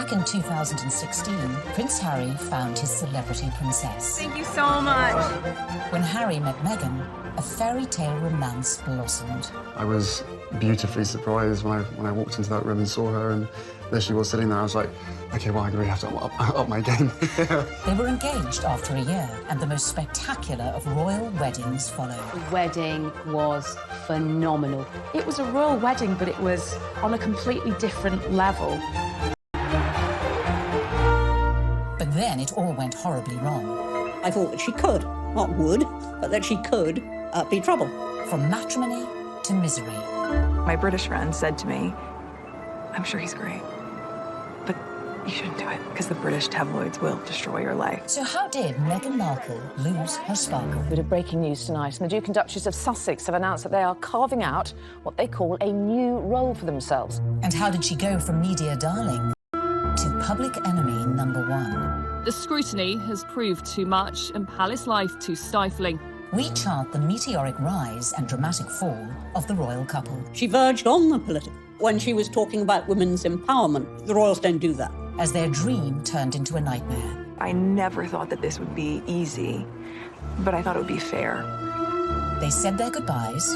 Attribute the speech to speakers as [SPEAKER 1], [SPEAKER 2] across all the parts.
[SPEAKER 1] Back in 2016, Prince Harry found his celebrity princess.
[SPEAKER 2] Thank you so much.
[SPEAKER 1] When Harry met Meghan, a fairy tale romance blossomed.
[SPEAKER 3] I was beautifully surprised when I walked into that room and saw her, and there she was sitting there. I was like, okay, well, I really have to up my game.
[SPEAKER 1] They were engaged after a year, and the most spectacular of royal weddings followed.
[SPEAKER 4] The wedding was phenomenal. It was a royal wedding, but it was on a completely different level.
[SPEAKER 1] But then it all went horribly wrong.
[SPEAKER 5] I thought that she could, not would, but that she could be trouble.
[SPEAKER 1] From matrimony to misery.
[SPEAKER 2] My British friend said to me, I'm sure he's great, but you shouldn't do it because the British tabloids will destroy your life.
[SPEAKER 1] So how did Meghan Markle lose her sparkle?
[SPEAKER 4] Bit of breaking news tonight. The Duke and Duchess of Sussex have announced that they are carving out what they call a new role for themselves.
[SPEAKER 1] And how did she go from media darling to public enemy #1?
[SPEAKER 6] The scrutiny has proved too much and palace life too stifling.
[SPEAKER 1] We chart the meteoric rise and dramatic fall of the royal couple.
[SPEAKER 5] She verged on the political when she was talking about women's empowerment. The royals don't do that.
[SPEAKER 1] As their dream turned into a nightmare.
[SPEAKER 2] I never thought that this would be easy, but I thought it would be fair.
[SPEAKER 1] They said their goodbyes,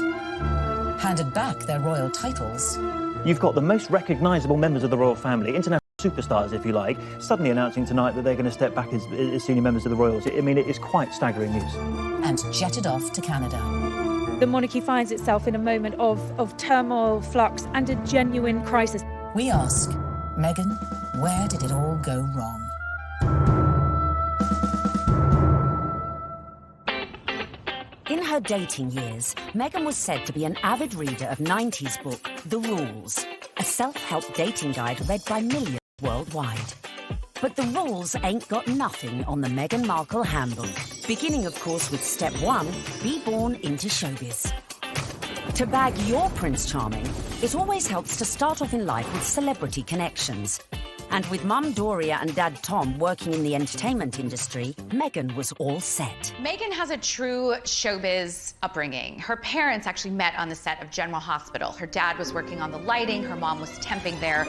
[SPEAKER 1] handed back their royal titles.
[SPEAKER 7] You've got the most recognisable members of the royal family, international superstars, if you like, suddenly announcing tonight that they're going to step back as senior members of the royals. I mean, it is quite staggering news.
[SPEAKER 1] And jetted off to Canada.
[SPEAKER 8] The monarchy finds itself in a moment of turmoil, flux, and a genuine crisis.
[SPEAKER 1] We ask, Meghan, where did it all go wrong?
[SPEAKER 9] In her dating years, Meghan was said to be an avid reader of 90s book, The Rules, a self-help dating guide read by millions worldwide. But the rules ain't got nothing on the Meghan Markle handbook. Beginning, of course, with step 1, be born into showbiz. To bag your Prince Charming, it always helps to start off in life with celebrity connections. And with Mum Doria and Dad Tom working in the entertainment industry, Meghan was all set.
[SPEAKER 10] Meghan has a true showbiz upbringing. Her parents actually met on the set of General Hospital. Her dad was working on the lighting, her mom was temping there.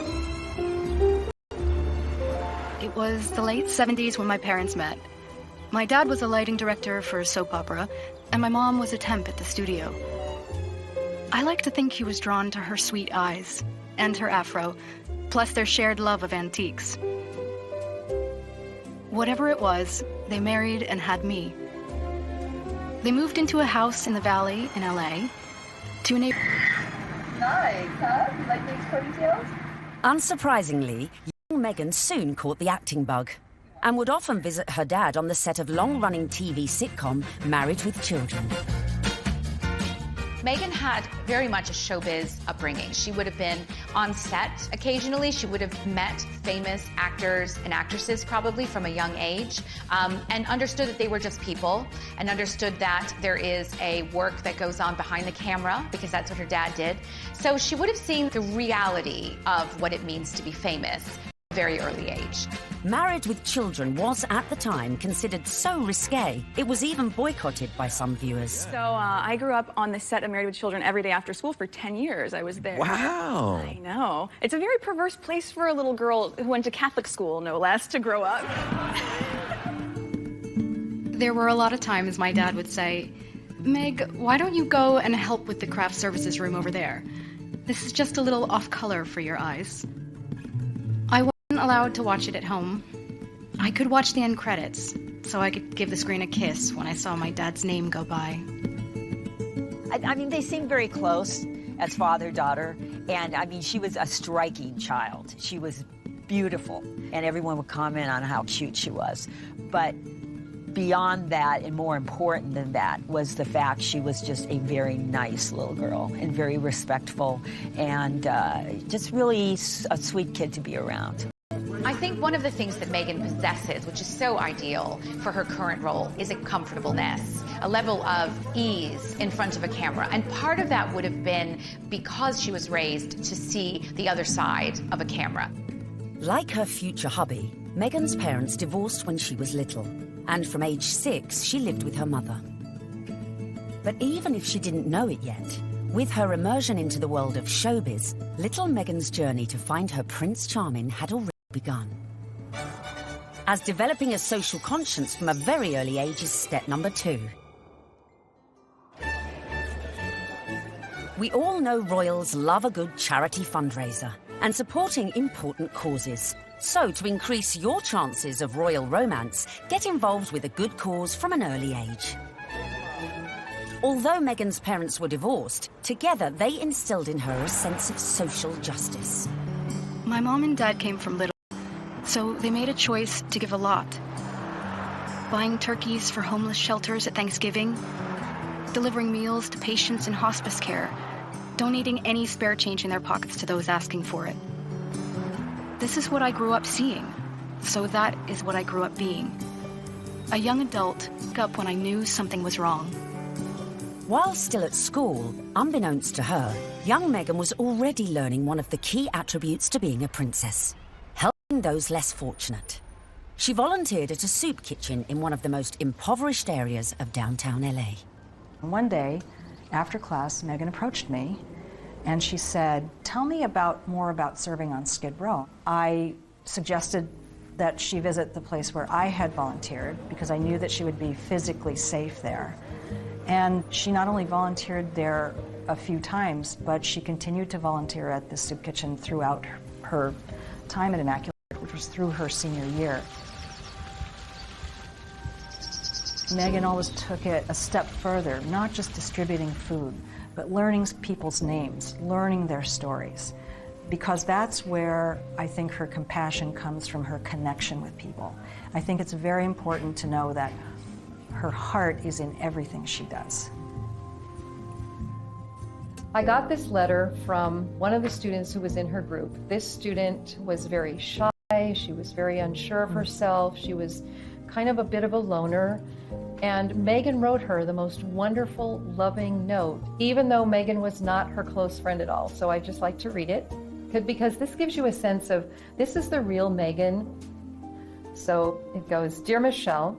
[SPEAKER 11] It was the late 70s when my parents met. My dad was a lighting director for a soap opera, and my mom was a temp at the studio. I like to think he was drawn to her sweet eyes and her afro, plus their shared love of antiques. Whatever it was, they married and had me. They moved into a house in the Valley in LA to a neighbor.
[SPEAKER 12] Nice, huh? You like these ponytails?
[SPEAKER 9] Unsurprisingly, young Meghan soon caught the acting bug and would often visit her dad on the set of long-running TV sitcom Married with Children.
[SPEAKER 10] Meghan had very much a showbiz upbringing. She would have been on set occasionally. She would have met famous actors and actresses probably from a young age, and understood that they were just people, and understood that there is a work that goes on behind the camera, because that's what her dad did. So she would have seen the reality of what it means to be famous at a very early age.
[SPEAKER 9] Married with Children was, at the time, considered so risque, it was even boycotted by some viewers.
[SPEAKER 13] So I grew up on the set of Married with Children every day after school for 10 years. I was there.
[SPEAKER 14] Wow.
[SPEAKER 13] I know. It's a very perverse place for a little girl who went to Catholic school, no less, to grow up.
[SPEAKER 11] There were a lot of times my dad would say, Meg, why don't you go and help with the craft services room over there? This is just a little off-color for your eyes. I wasn't allowed to watch it at home. I could watch the end credits, so I could give the screen a kiss when I saw my dad's name go by.
[SPEAKER 15] I mean, they seemed very close as father-daughter, and I mean, she was a striking child. She was beautiful, and everyone would comment on how cute she was. But beyond that, and more important than that, was the fact she was just a very nice little girl and very respectful, and just really a sweet kid to be around.
[SPEAKER 10] I think one of the things that Meghan possesses, which is so ideal for her current role, is a comfortableness, a level of ease in front of a camera. And part of that would have been because she was raised to see the other side of a camera.
[SPEAKER 9] Like her future hubby, Meghan's parents divorced when she was little, and from age 6, she lived with her mother. But even if she didn't know it yet, with her immersion into the world of showbiz, little Meghan's journey to find her Prince Charming had already begun. As developing a social conscience from a very early age is step number 2. We all know royals love a good charity fundraiser and supporting important causes. So, to increase your chances of royal romance, get involved with a good cause from an early age. Although Meghan's parents were divorced, together they instilled in her a sense of social justice.
[SPEAKER 11] My mom and dad came from Middleton, so they made a choice to give a lot. Buying turkeys for homeless shelters at Thanksgiving, delivering meals to patients in hospice care, donating any spare change in their pockets to those asking for it. This is what I grew up seeing, so that is what I grew up being. A young adult woke up when I knew something was wrong.
[SPEAKER 9] While still at school, unbeknownst to her, young Meghan was already learning one of the key attributes to being a princess: helping those less fortunate. She volunteered at a soup kitchen in one of the most impoverished areas of downtown LA.
[SPEAKER 14] One day, after class, Meghan approached me and she said, "Tell me more about serving on Skid Row." I suggested that she visit the place where I had volunteered because I knew that she would be physically safe there. And she not only volunteered there a few times, but she continued to volunteer at the soup kitchen throughout her time at Immaculate, which was through her senior year. Meghan always took it a step further, not just distributing food, but learning people's names, learning their stories, because that's where I think her compassion comes from, her connection with people. I think it's very important to know that her heart is in everything she does.
[SPEAKER 16] I got this letter from one of the students who was in her group. This student was very shy, she was very unsure of herself, she was kind of a bit of a loner. And Meghan wrote her the most wonderful, loving note, even though Meghan was not her close friend at all. So I just like to read it, because this gives you a sense of, this is the real Meghan. So it goes, "Dear Michelle,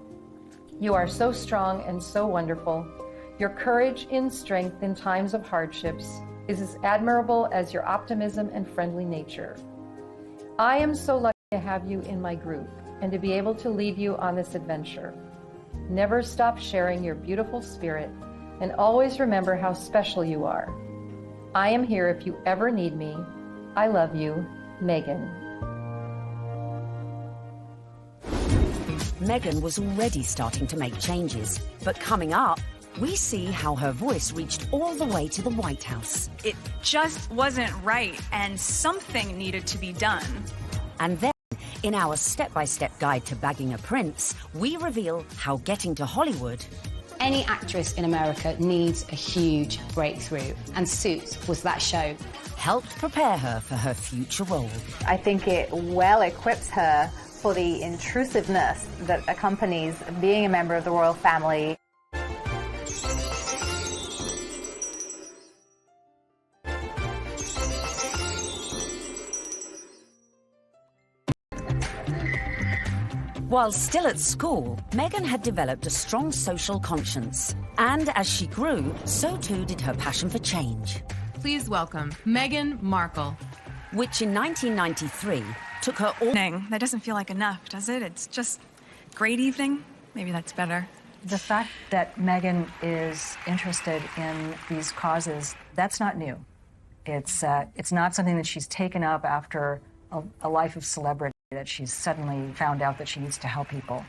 [SPEAKER 16] you are so strong and so wonderful. Your courage in strength in times of hardships is as admirable as your optimism and friendly nature. I am so lucky to have you in my group and to be able to lead you on this adventure. Never stop sharing your beautiful spirit and always remember how special you are. I am here if you ever need me. I love you, Meghan."
[SPEAKER 9] Meghan was already starting to make changes, but coming up, we see how her voice reached all the way to the White House.
[SPEAKER 2] It just wasn't right, and something needed to be done.
[SPEAKER 9] And then, in our step-by-step guide to bagging a prince, we reveal how getting to Hollywood...
[SPEAKER 17] Any actress in America needs a huge breakthrough, and Suits was that show.
[SPEAKER 9] ...helped prepare her for her future role.
[SPEAKER 18] I think it well equips her for the intrusiveness that accompanies being a member of the royal family.
[SPEAKER 9] While still at school, Meghan had developed a strong social conscience. And as she grew, so too did her passion for change.
[SPEAKER 19] Please welcome Meghan Markle.
[SPEAKER 9] Which in 1993 took her all...
[SPEAKER 2] That doesn't feel like enough, does it? It's just great evening. Maybe that's better.
[SPEAKER 14] The fact that Meghan is interested in these causes, that's not new. It's not something that she's taken up after a life of celebrity, that she's suddenly found out that she needs to help people.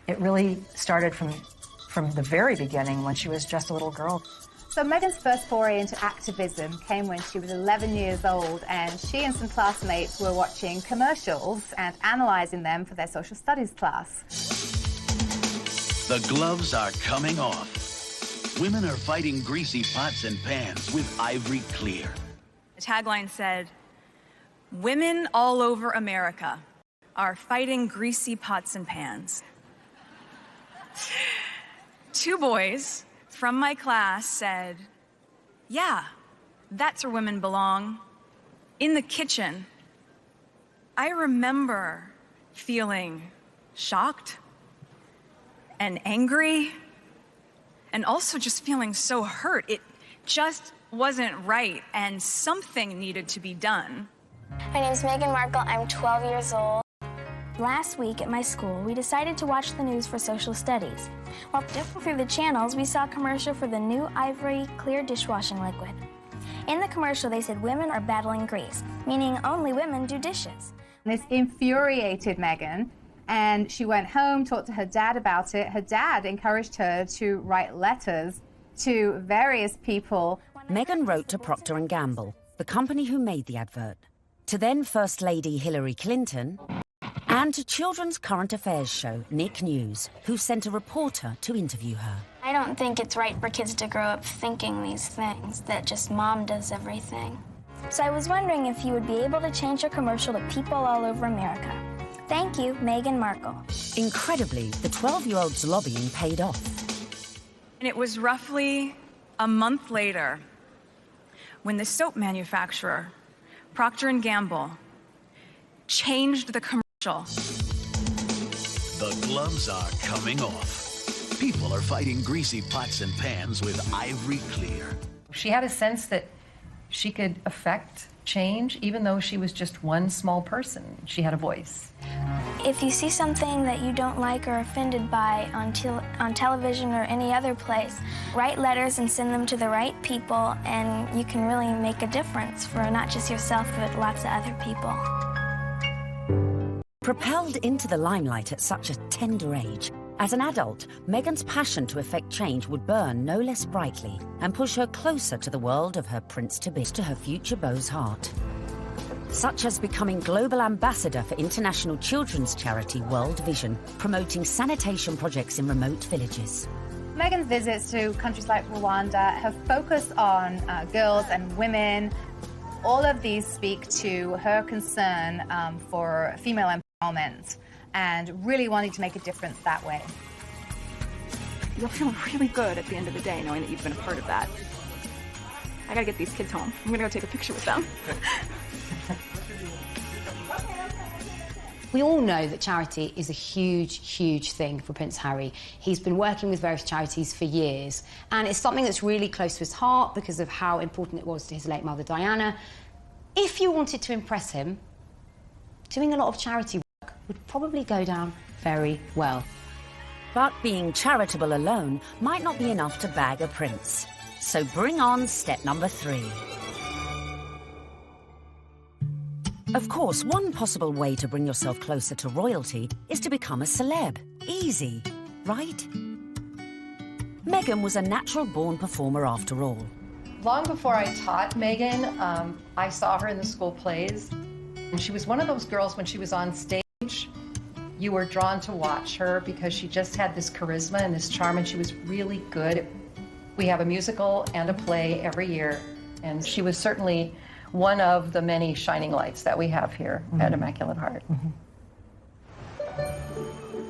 [SPEAKER 14] It really started from the very beginning, when she was just a little girl.
[SPEAKER 18] So Meghan's first foray into activism came when she was 11 years old, and she and some classmates were watching commercials and analysing them for their social studies class.
[SPEAKER 20] The gloves are coming off. Women are fighting greasy pots and pans with Ivory Clear.
[SPEAKER 2] The tagline said, "Women all over America are fighting greasy pots and pans." 2 boys from my class said, "Yeah, that's where women belong, in the kitchen." I remember feeling shocked and angry, and also just feeling so hurt. It just wasn't right, and something needed to be done.
[SPEAKER 21] My name's Meghan Markle. I'm 12 years old. Last week at my school, we decided to watch the news for social studies. While flipping through the channels, we saw a commercial for the new Ivory clear dishwashing liquid. In the commercial, they said women are battling grease, meaning only women do dishes.
[SPEAKER 18] This infuriated Meghan, and she went home, talked to her dad about it. Her dad encouraged her to write letters to various people.
[SPEAKER 9] Meghan wrote to Procter & Gamble, the company who made the advert, to then First Lady Hillary Clinton, and to children's current affairs show Nick News, who sent a reporter to interview her.
[SPEAKER 21] I don't think it's right for kids to grow up thinking these things, that just mom does everything. So I was wondering if you would be able to change your commercial to people all over America. Thank you, Meghan Markle.
[SPEAKER 9] Incredibly, the 12-year-old's lobbying paid off.
[SPEAKER 2] And it was roughly a month later when the soap manufacturer, Procter & Gamble, changed the commercial.
[SPEAKER 20] The gloves are coming off. People are fighting greasy pots and pans with Ivory Clear.
[SPEAKER 16] She had a sense that she could affect change, even though she was just one small person. She had a voice.
[SPEAKER 21] If you see something that you don't like or are offended by on television or any other place, write letters and send them to the right people, and you can really make a difference for not just yourself, but lots of other people.
[SPEAKER 9] Propelled into the limelight at such a tender age, as an adult, Meghan's passion to effect change would burn no less brightly and push her closer to the world of her prince-to-be, to her future beau's heart. Such as becoming global ambassador for international children's charity World Vision, promoting sanitation projects in remote villages.
[SPEAKER 18] Meghan's visits to countries like Rwanda have focused on girls and women. All of these speak to her concern for female empowerment and really wanting to make a difference that way.
[SPEAKER 13] You'll feel really good at the end of the day knowing that you've been a part of that. I gotta get these kids home. I'm gonna go take a picture with them.
[SPEAKER 17] We all know that charity is a huge, huge thing for Prince Harry. He's been working with various charities for years, and it's something that's really close to his heart because of how important it was to his late mother, Diana. If you wanted to impress him, doing a lot of charity work would probably go down very well.
[SPEAKER 9] But being charitable alone might not be enough to bag a prince. So bring on step number 3. Of course, one possible way to bring yourself closer to royalty is to become a celeb. Easy, right? Meghan was a natural-born performer after all.
[SPEAKER 16] Long before I taught Meghan, I saw her in the school plays. And she was one of those girls, when she was on stage, you were drawn to watch her because she just had this charisma and this charm, and she was really good. We have a musical and a play every year, and she was certainly one of the many shining lights that we have here at Immaculate Heart.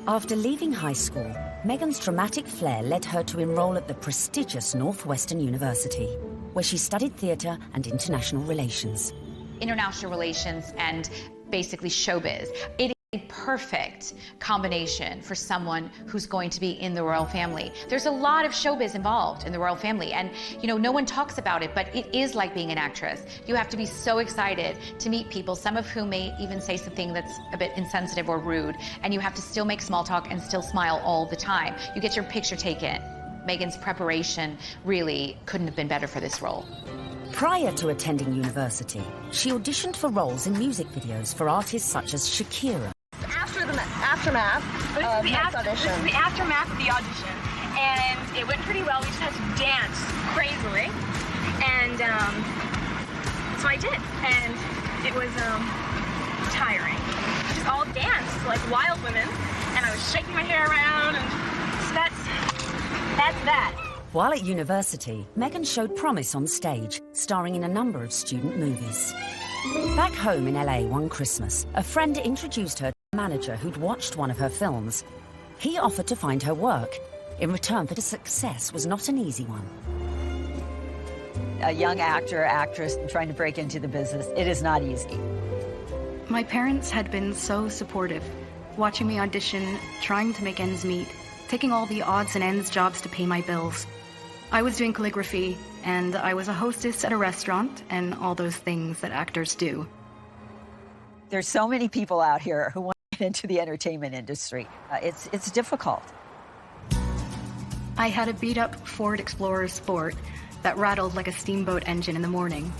[SPEAKER 9] After leaving high school, Meghan's dramatic flair led her to enroll at the prestigious Northwestern University, where she studied theatre and international relations.
[SPEAKER 10] International relations and basically showbiz. It is a perfect combination for someone who's going to be in the royal family. There's a lot of showbiz involved in the royal family, and you know, no one talks about it, but it is like being an actress. You have to be so excited to meet people, some of whom may even say something that's a bit insensitive or rude, and you have to still make small talk and still smile all the time. You get your picture taken. Meghan's preparation really couldn't have been better for this role.
[SPEAKER 9] Prior to attending university, she auditioned for roles in music videos for artists such as Shakira.
[SPEAKER 12] Aftermath.
[SPEAKER 13] This is the aftermath of the audition, and it went pretty well. We just had to dance crazily, and so I did, and it was tiring. We just all danced like wild women, and I was shaking my hair around, and so that's that.
[SPEAKER 9] While at university, Meghan showed promise on stage, starring in a number of student movies. Back home in LA one Christmas, a friend introduced her to a manager who'd watched one of her films. He offered to find her work, in return for the success was not an easy one.
[SPEAKER 15] A young actor, actress trying to break into the business, it is not easy.
[SPEAKER 11] My parents had been so supportive, watching me audition, trying to make ends meet, taking all the odds and ends jobs to pay my bills. I was doing calligraphy, and I was a hostess at a restaurant, and all those things that actors do.
[SPEAKER 15] There's so many people out here who want get into the entertainment industry. It's difficult.
[SPEAKER 11] I had a beat-up Ford Explorer Sport that rattled like a steamboat engine in the morning.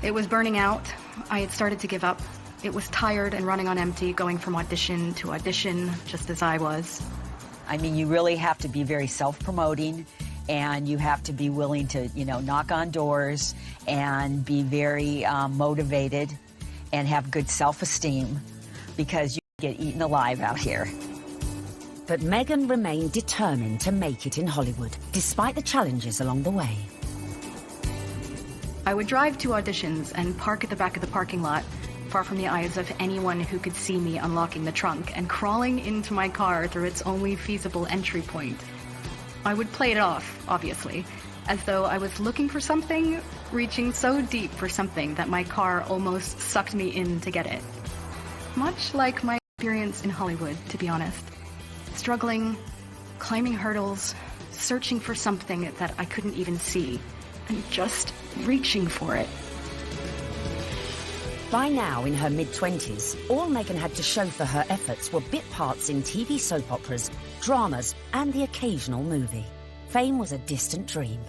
[SPEAKER 11] It was burning out. I had started to give up. It was tired and running on empty, going from audition to audition, just as I was.
[SPEAKER 15] I mean, you really have to be very self-promoting, and you have to be willing to, knock on doors and be very motivated and have good self-esteem, because you get eaten alive out here.
[SPEAKER 9] But Meghan remained determined to make it in Hollywood, despite the challenges along the way.
[SPEAKER 11] I would drive to auditions and park at the back of the parking lot, far from the eyes of anyone who could see me unlocking the trunk and crawling into my car through its only feasible entry point. I would play it off, obviously, as though I was looking for something, reaching so deep for something that my car almost sucked me in to get it. Much like my experience in Hollywood, to be honest. Struggling, climbing hurdles, searching for something that I couldn't even see, and just reaching for it.
[SPEAKER 9] By now, in her mid-20s, all Meghan had to show for her efforts were bit parts in TV soap operas, dramas, and the occasional movie. Fame was a distant dream.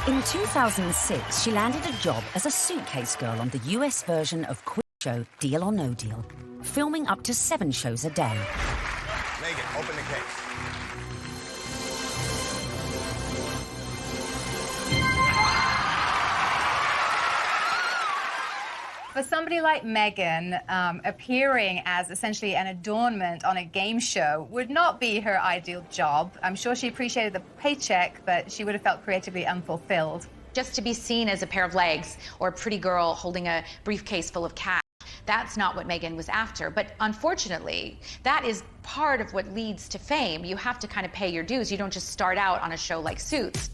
[SPEAKER 9] In 2006, she landed a job as a suitcase girl on the US version of quiz show Deal or No Deal, filming up to 7 shows a day.
[SPEAKER 3] Meghan, open the case.
[SPEAKER 18] For somebody like Meghan, appearing as essentially an adornment on a game show would not be her ideal job. I'm sure she appreciated the paycheck, but she would have felt creatively unfulfilled.
[SPEAKER 10] Just to be seen as a pair of legs or a pretty girl holding a briefcase full of cash, that's not what Meghan was after. But unfortunately, that is part of what leads to fame. You have to kind of pay your dues. You don't just start out on a show like Suits.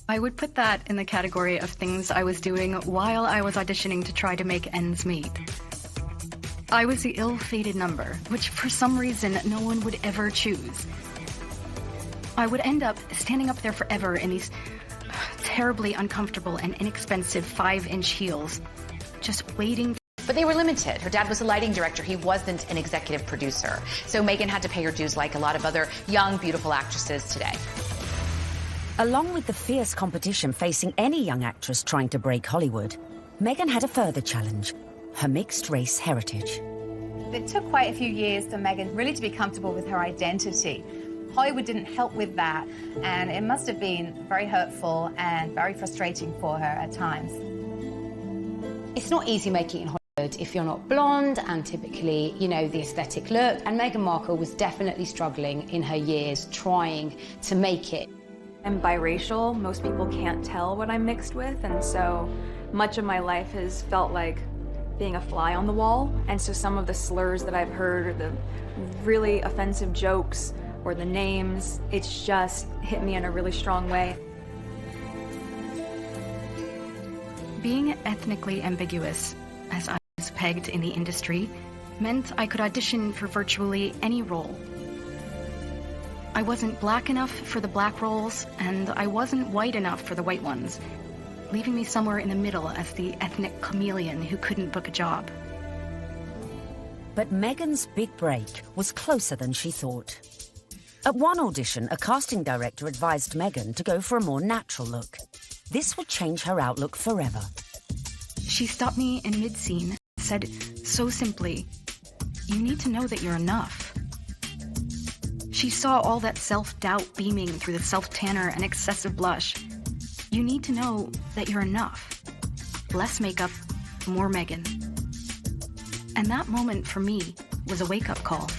[SPEAKER 11] I would put that in the category of things I was doing while I was auditioning to try to make ends meet. I was the ill-fated number, which for some reason no one would ever choose. I would end up standing up there forever in these terribly uncomfortable and inexpensive 5-inch heels, just waiting.
[SPEAKER 10] But they were limited. Her dad was a lighting director. He wasn't an executive producer. So Meghan had to pay her dues like a lot of other young, beautiful actresses today.
[SPEAKER 9] Along with the fierce competition facing any young actress trying to break Hollywood, Meghan had a further challenge: her mixed-race heritage.
[SPEAKER 18] It took quite a few years for Meghan really to be comfortable with her identity. Hollywood didn't help with that, and it must have been very hurtful and very frustrating for her at times.
[SPEAKER 17] It's not easy making it in Hollywood if you're not blonde and typically, the aesthetic look. And Meghan Markle was definitely struggling in her years trying to make it.
[SPEAKER 22] I'm biracial. Most people can't tell what I'm mixed with, and so much of my life has felt like being a fly on the wall. And so some of the slurs that I've heard, or the really offensive jokes, or the names, it's just hit me in a really strong way.
[SPEAKER 11] Being ethnically ambiguous, as I was pegged in the industry, meant I could audition for virtually any role. I wasn't black enough for the black roles, and I wasn't white enough for the white ones, leaving me somewhere in the middle as the ethnic chameleon who couldn't book a job.
[SPEAKER 9] But Meghan's big break was closer than she thought. At one audition, a casting director advised Meghan to go for a more natural look. This would change her outlook forever.
[SPEAKER 11] She stopped me in mid-scene and said so simply, "You need to know that you're enough." She saw all that self-doubt beaming through the self-tanner and excessive blush. You need to know that you're enough. Less makeup, more Meghan. And that moment for me was a wake-up call.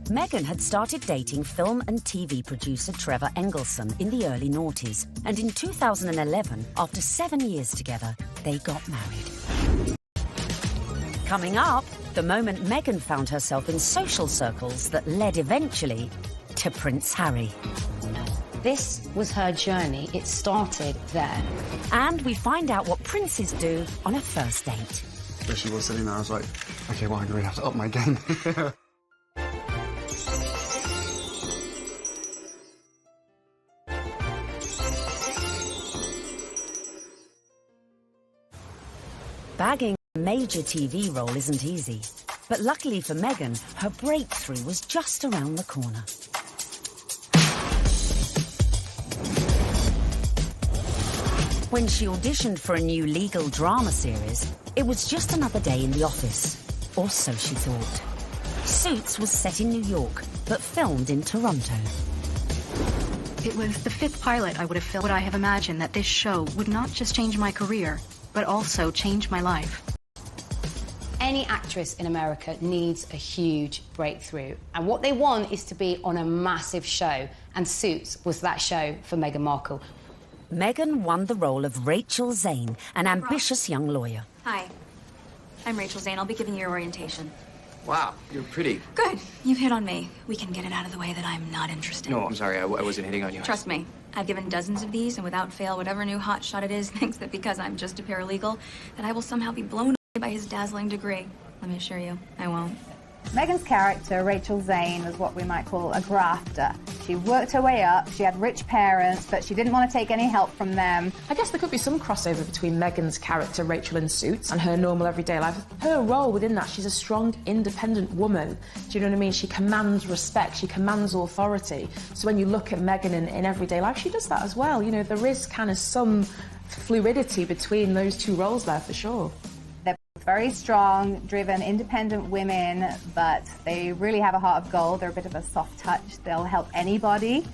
[SPEAKER 9] Meghan had started dating film and TV producer Trevor Engelson in the early noughties, and in 2011, after 7 years together, they got married. Coming up, the moment Meghan found herself in social circles that led eventually to Prince Harry.
[SPEAKER 17] This was her journey. It started there.
[SPEAKER 9] And we find out what princes do on a first date.
[SPEAKER 3] There she was sitting there. I was like, okay, well, I really have to up my game.
[SPEAKER 9] Bagging major TV role isn't easy. But luckily for Meghan, her breakthrough was just around the corner. When she auditioned for a new legal drama series, it was just another day in the office. Or so she thought. Suits was set in New York, but filmed in Toronto.
[SPEAKER 11] It was the 5th pilot I would have filmed. Would I have imagined that this show would not just change my career, but also change my life?
[SPEAKER 17] Any actress in America needs a huge breakthrough. And what they want is to be on a massive show. And Suits was that show for Meghan Markle.
[SPEAKER 9] Meghan won the role of Rachel Zane, an ambitious young lawyer.
[SPEAKER 22] Hi, I'm Rachel Zane. I'll be giving you orientation.
[SPEAKER 4] Wow, you're pretty.
[SPEAKER 22] Good. You've hit on me. We can get it out of the way that I'm not interested.
[SPEAKER 4] No, I'm sorry. I wasn't hitting on you.
[SPEAKER 22] Trust me. I've given dozens of these, and without fail, whatever new hotshot it is thinks that because I'm just a paralegal, that I will somehow be blown away by his dazzling degree. Let me assure you, I won't.
[SPEAKER 18] Meghan's character, Rachel Zane, was what we might call a grafter. She worked her way up, she had rich parents, but she didn't want to take any help from them.
[SPEAKER 6] I guess there could be some crossover between Meghan's character, Rachel in Suits, and her normal everyday life. Her role within that, she's a strong, independent woman. Do you know what I mean? She commands respect, she commands authority. So when you look at Meghan in everyday life, she does that as well. You know, there is kind of some fluidity between those two roles there, for sure.
[SPEAKER 18] Very strong, driven, independent women, but they really have a heart of gold. They're a bit of a soft touch. They'll help anybody.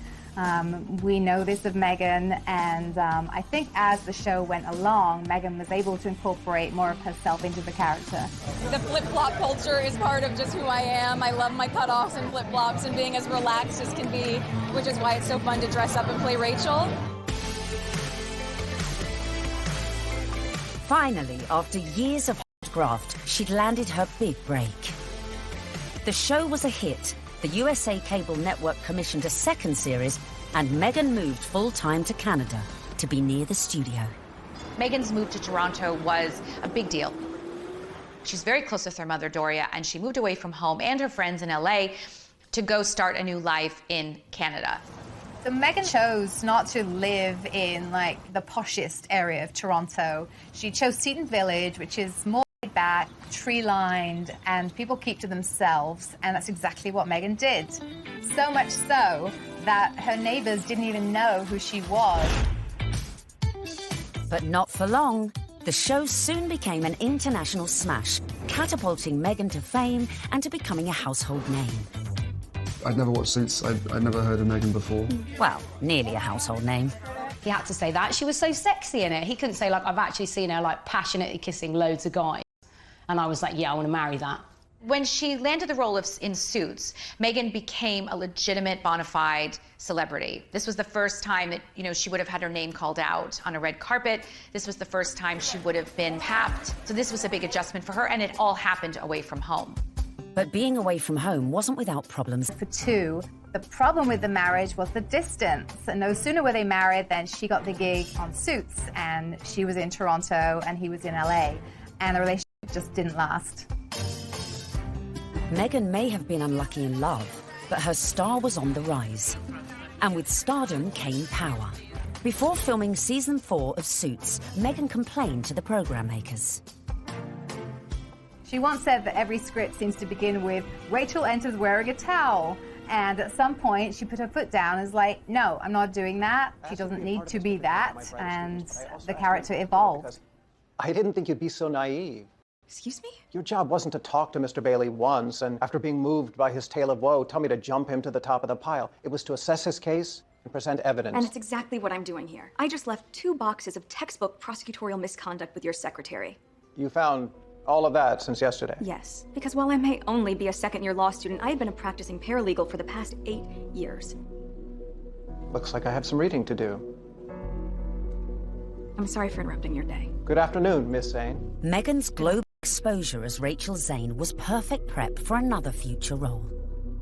[SPEAKER 18] We know this of Meghan, and I think as the show went along, Meghan was able to incorporate more of herself into the character.
[SPEAKER 23] The flip-flop culture is part of just who I am. I love my cutoffs and flip-flops and being as relaxed as can be, which is why it's so fun to dress up and play Rachel.
[SPEAKER 9] Finally, after years of graft, she'd landed her big break. The show was a hit. The USA Cable Network commissioned a second series, and Meghan moved full-time to Canada to be near the studio.
[SPEAKER 10] Meghan's move to Toronto was a big deal. She's very close with her mother, Doria, and she moved away from home and her friends in LA to go start a new life in Canada.
[SPEAKER 18] So Meghan chose not to live in, like, the poshest area of Toronto. She chose Seton Village, which is more back, tree-lined, and people keep to themselves, and that's exactly what Meghan did. So much so that her neighbors didn't even know who she was.
[SPEAKER 9] But not for long. The show soon became an international smash, catapulting Meghan to fame and to becoming a household name.
[SPEAKER 3] I'd never watched Suits. I'd never heard of Meghan before.
[SPEAKER 9] Well, nearly a household name.
[SPEAKER 17] He had to say that. She was so sexy in it. He couldn't say, like, I've actually seen her, like, passionately kissing loads of guys. And I was like, yeah, I want to marry that.
[SPEAKER 10] When she landed the role in Suits, Meghan became a legitimate, bona fide celebrity. This was the first time that, you know, she would have had her name called out on a red carpet. This was the first time she would have been tapped. So this was a big adjustment for her, and it all happened away from home.
[SPEAKER 9] But being away from home wasn't without problems.
[SPEAKER 18] For two, the problem with the marriage was the distance. And no sooner were they married than she got the gig on Suits, and she was in Toronto and he was in LA. And the relationship just didn't last.
[SPEAKER 9] Meghan may have been unlucky in love, but her star was on the rise. And with stardom came power. Before filming season 4 of Suits, Meghan complained to the program makers.
[SPEAKER 18] She once said that every script seems to begin with, Rachel enters wearing a towel. And at some point, she put her foot down and was like, no, I'm not doing that. She doesn't need to be that. And the character evolved.
[SPEAKER 24] I didn't think you'd be so naive.
[SPEAKER 22] Excuse me?
[SPEAKER 24] Your job wasn't to talk to Mr. Bailey once, and after being moved by his tale of woe, tell me to jump him to the top of the pile. It was to assess his case and present evidence.
[SPEAKER 22] And it's exactly what I'm doing here. I just left 2 boxes of textbook prosecutorial misconduct with your secretary.
[SPEAKER 24] You found all of that since yesterday?
[SPEAKER 22] Yes, because while I may only be a second-year law student, I have been a practicing paralegal for the past 8 years.
[SPEAKER 24] Looks like I have some reading to do.
[SPEAKER 22] I'm sorry for interrupting your day.
[SPEAKER 24] Good afternoon, Miss Zane.
[SPEAKER 9] Meghan's global exposure as Rachel Zane was perfect prep for another future role.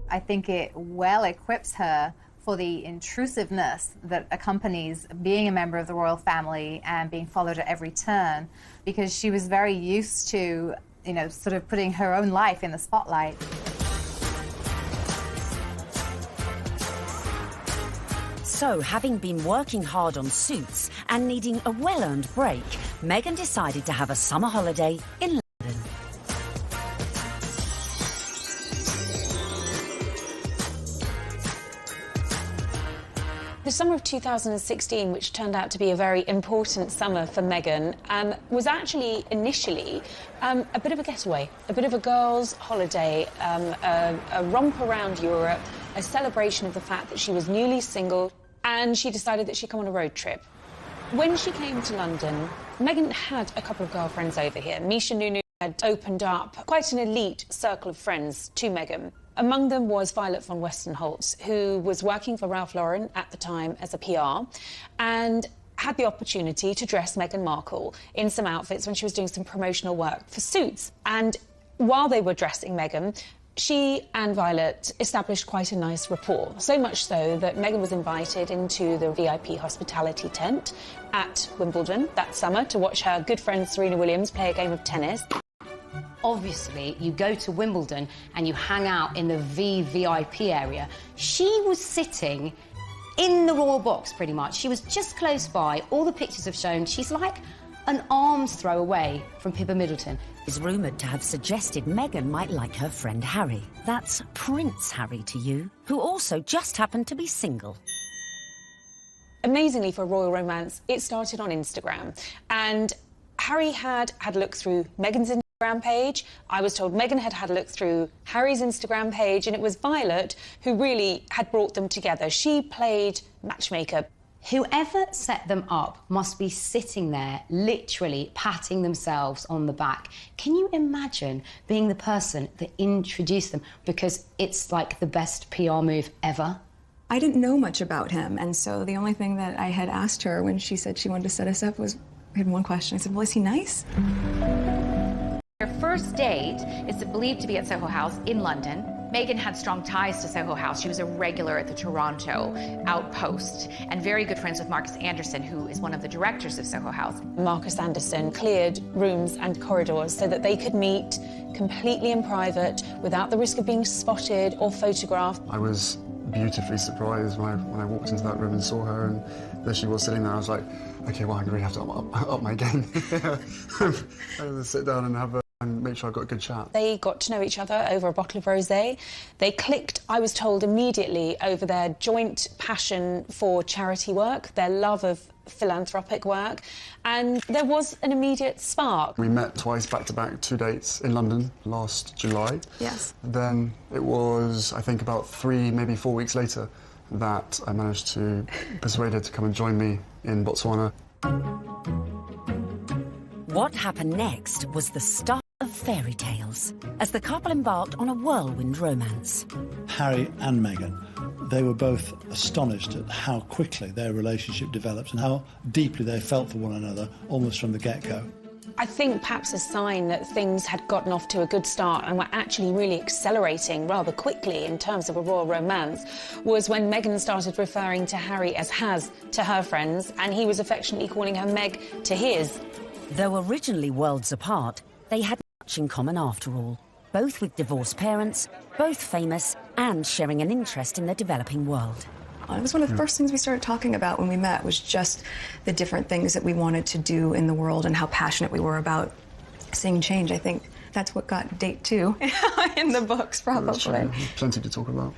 [SPEAKER 18] I think it well equips her for the intrusiveness that accompanies being a member of the royal family and being followed at every turn, because she was very used to, you know, sort of putting her own life in the spotlight.
[SPEAKER 9] So, having been working hard on Suits and needing a well-earned break, Meghan decided to have a summer holiday in London.
[SPEAKER 1] The summer of 2016, which turned out to be a very important summer for Meghan, was actually initially a bit of a getaway, a bit of a girls' holiday, a romp around Europe, a celebration of the fact that she was newly single, and she decided that she'd come on a road trip. When she came to London, Meghan had a couple of girlfriends over here. Misha Nunu had opened up quite an elite circle of friends to Meghan. Among them was Violet von Westenholz, who was working for Ralph Lauren at the time as a PR, and had the opportunity to dress Meghan Markle in some outfits when she was doing some promotional work for Suits. And while they were dressing Meghan, she and Violet established quite a nice rapport, so much so that Meghan was invited into the VIP hospitality tent at Wimbledon that summer to watch her good friend Serena Williams play a game of tennis.
[SPEAKER 17] Obviously, you go to Wimbledon and you hang out in the VVIP area. She was sitting in the royal box, pretty much. She was just close by. All the pictures have shown she's like an arm's throw away from Pippa Middleton.
[SPEAKER 9] Is rumoured to have suggested Meghan might like her friend Harry. That's Prince Harry to you, who also just happened to be single.
[SPEAKER 1] Amazingly, for a royal romance, it started on Instagram. And Harry had a look through Meghan's Instagram page. I was told Meghan had a look through Harry's Instagram page, and it was Violet who really had brought them together. She played matchmaker.
[SPEAKER 17] Whoever set them up must be sitting there, literally patting themselves on the back. Can you imagine being the person that introduced them? Because it's like the best PR move ever.
[SPEAKER 5] I didn't know much about him, and so the only thing that I had asked her when she said she wanted to set us up was, I had one question. I said, well, is he nice?
[SPEAKER 10] Their first date is believed to be at Soho House in London. Meghan had strong ties to Soho House. She was a regular at the Toronto outpost and very good friends with Marcus Anderson, who is one of the directors of Soho House.
[SPEAKER 1] Marcus Anderson cleared rooms and corridors so that they could meet completely in private without the risk of being spotted or photographed.
[SPEAKER 3] I was beautifully surprised when I walked into that room and saw her, and there she was sitting there. I was like, okay, well, I really have to up my game. I had to sit down and make sure I got a good chat.
[SPEAKER 1] They got to know each other over a bottle of rosé. They clicked, I was told, immediately over their joint passion for charity work, their love of philanthropic work, and there was an immediate spark.
[SPEAKER 3] We met twice back-to-back, 2 dates in London last July.
[SPEAKER 5] Yes.
[SPEAKER 3] Then it was, I think, about 3, maybe 4 weeks later that I managed to persuade her to come and join me in Botswana.
[SPEAKER 9] What happened next was the start of fairy tales, as the couple embarked on a whirlwind romance.
[SPEAKER 7] Harry and Meghan, they were both astonished at how quickly their relationship developed and how deeply they felt for one another, almost from the get-go.
[SPEAKER 1] I think perhaps a sign that things had gotten off to a good start and were actually really accelerating rather quickly in terms of a royal romance was when Meghan started referring to Harry as Has to her friends, and he was affectionately calling her Meg to his.
[SPEAKER 9] Though originally worlds apart, they had much in common after all, both with divorced parents, both famous, and sharing an interest in the developing world.
[SPEAKER 5] It was one of the first things we started talking about when we met, was just the different things that we wanted to do in the world and how passionate we were about seeing change. I think that's what got date 2 in the books, probably.
[SPEAKER 3] Plenty to talk about.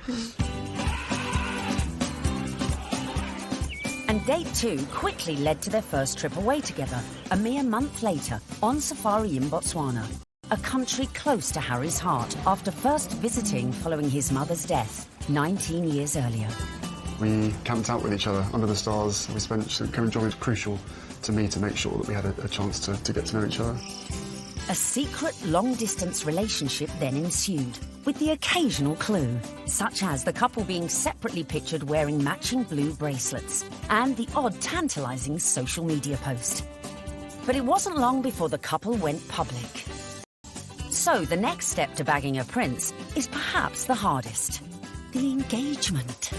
[SPEAKER 9] And date 2 quickly led to their first trip away together, a mere month later, on safari in Botswana, a country close to Harry's heart after first visiting following his mother's death 19 years earlier.
[SPEAKER 3] We camped out with each other under the stars. We spent, Karen was crucial to me to make sure that we had a chance to get to know each other.
[SPEAKER 9] A secret long-distance relationship then ensued, with the occasional clue, such as the couple being separately pictured wearing matching blue bracelets, and the odd tantalising social media post. But it wasn't long before the couple went public. So the next step to bagging a prince is perhaps the hardest: the engagement.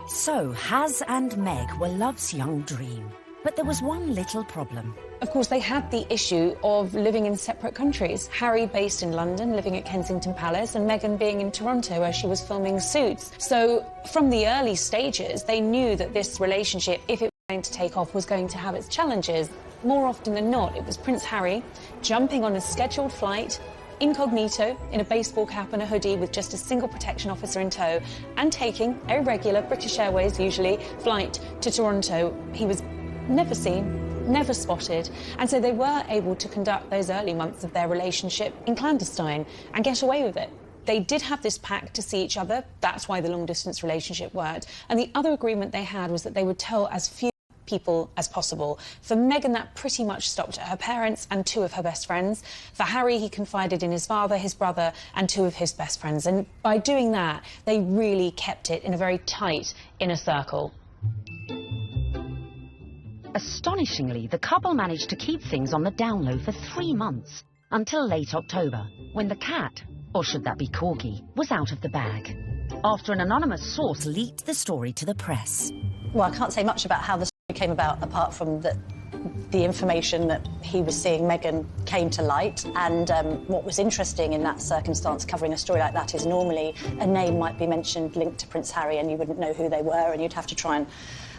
[SPEAKER 9] So, Has and Meg were love's young dream. But there was one little problem.
[SPEAKER 1] Of course, they had the issue of living in separate countries. Harry based in London, living at Kensington Palace, and Meghan being in Toronto, where she was filming Suits. So, from the early stages, they knew that this relationship, if it was going to take off, was going to have its challenges. More often than not, it was Prince Harry jumping on a scheduled flight incognito in a baseball cap and a hoodie with just a single protection officer in tow and taking a regular British Airways, usually, flight to Toronto. He was never seen, never spotted, and so they were able to conduct those early months of their relationship in clandestine and get away with it. They did have this pact to see each other. That's why the long-distance relationship worked. And the other agreement they had was that they would tell as few people as possible. For Meghan, that pretty much stopped at her parents and 2 of her best friends. For Harry, he confided in his father, his brother, and 2 of his best friends. And by doing that, they really kept it in a very tight inner circle.
[SPEAKER 9] Astonishingly, the couple managed to keep things on the down low for 3 months, until late October, when the cat, or should that be corgi, was out of the bag, after an anonymous source leaked the story to the press.
[SPEAKER 2] Well, I can't say much about how the story came about, apart from that the information that he was seeing Meghan came to light. And what was interesting in that circumstance, covering a story like that, is normally a name might be mentioned linked to Prince Harry and you wouldn't know who they were, and you'd have to try and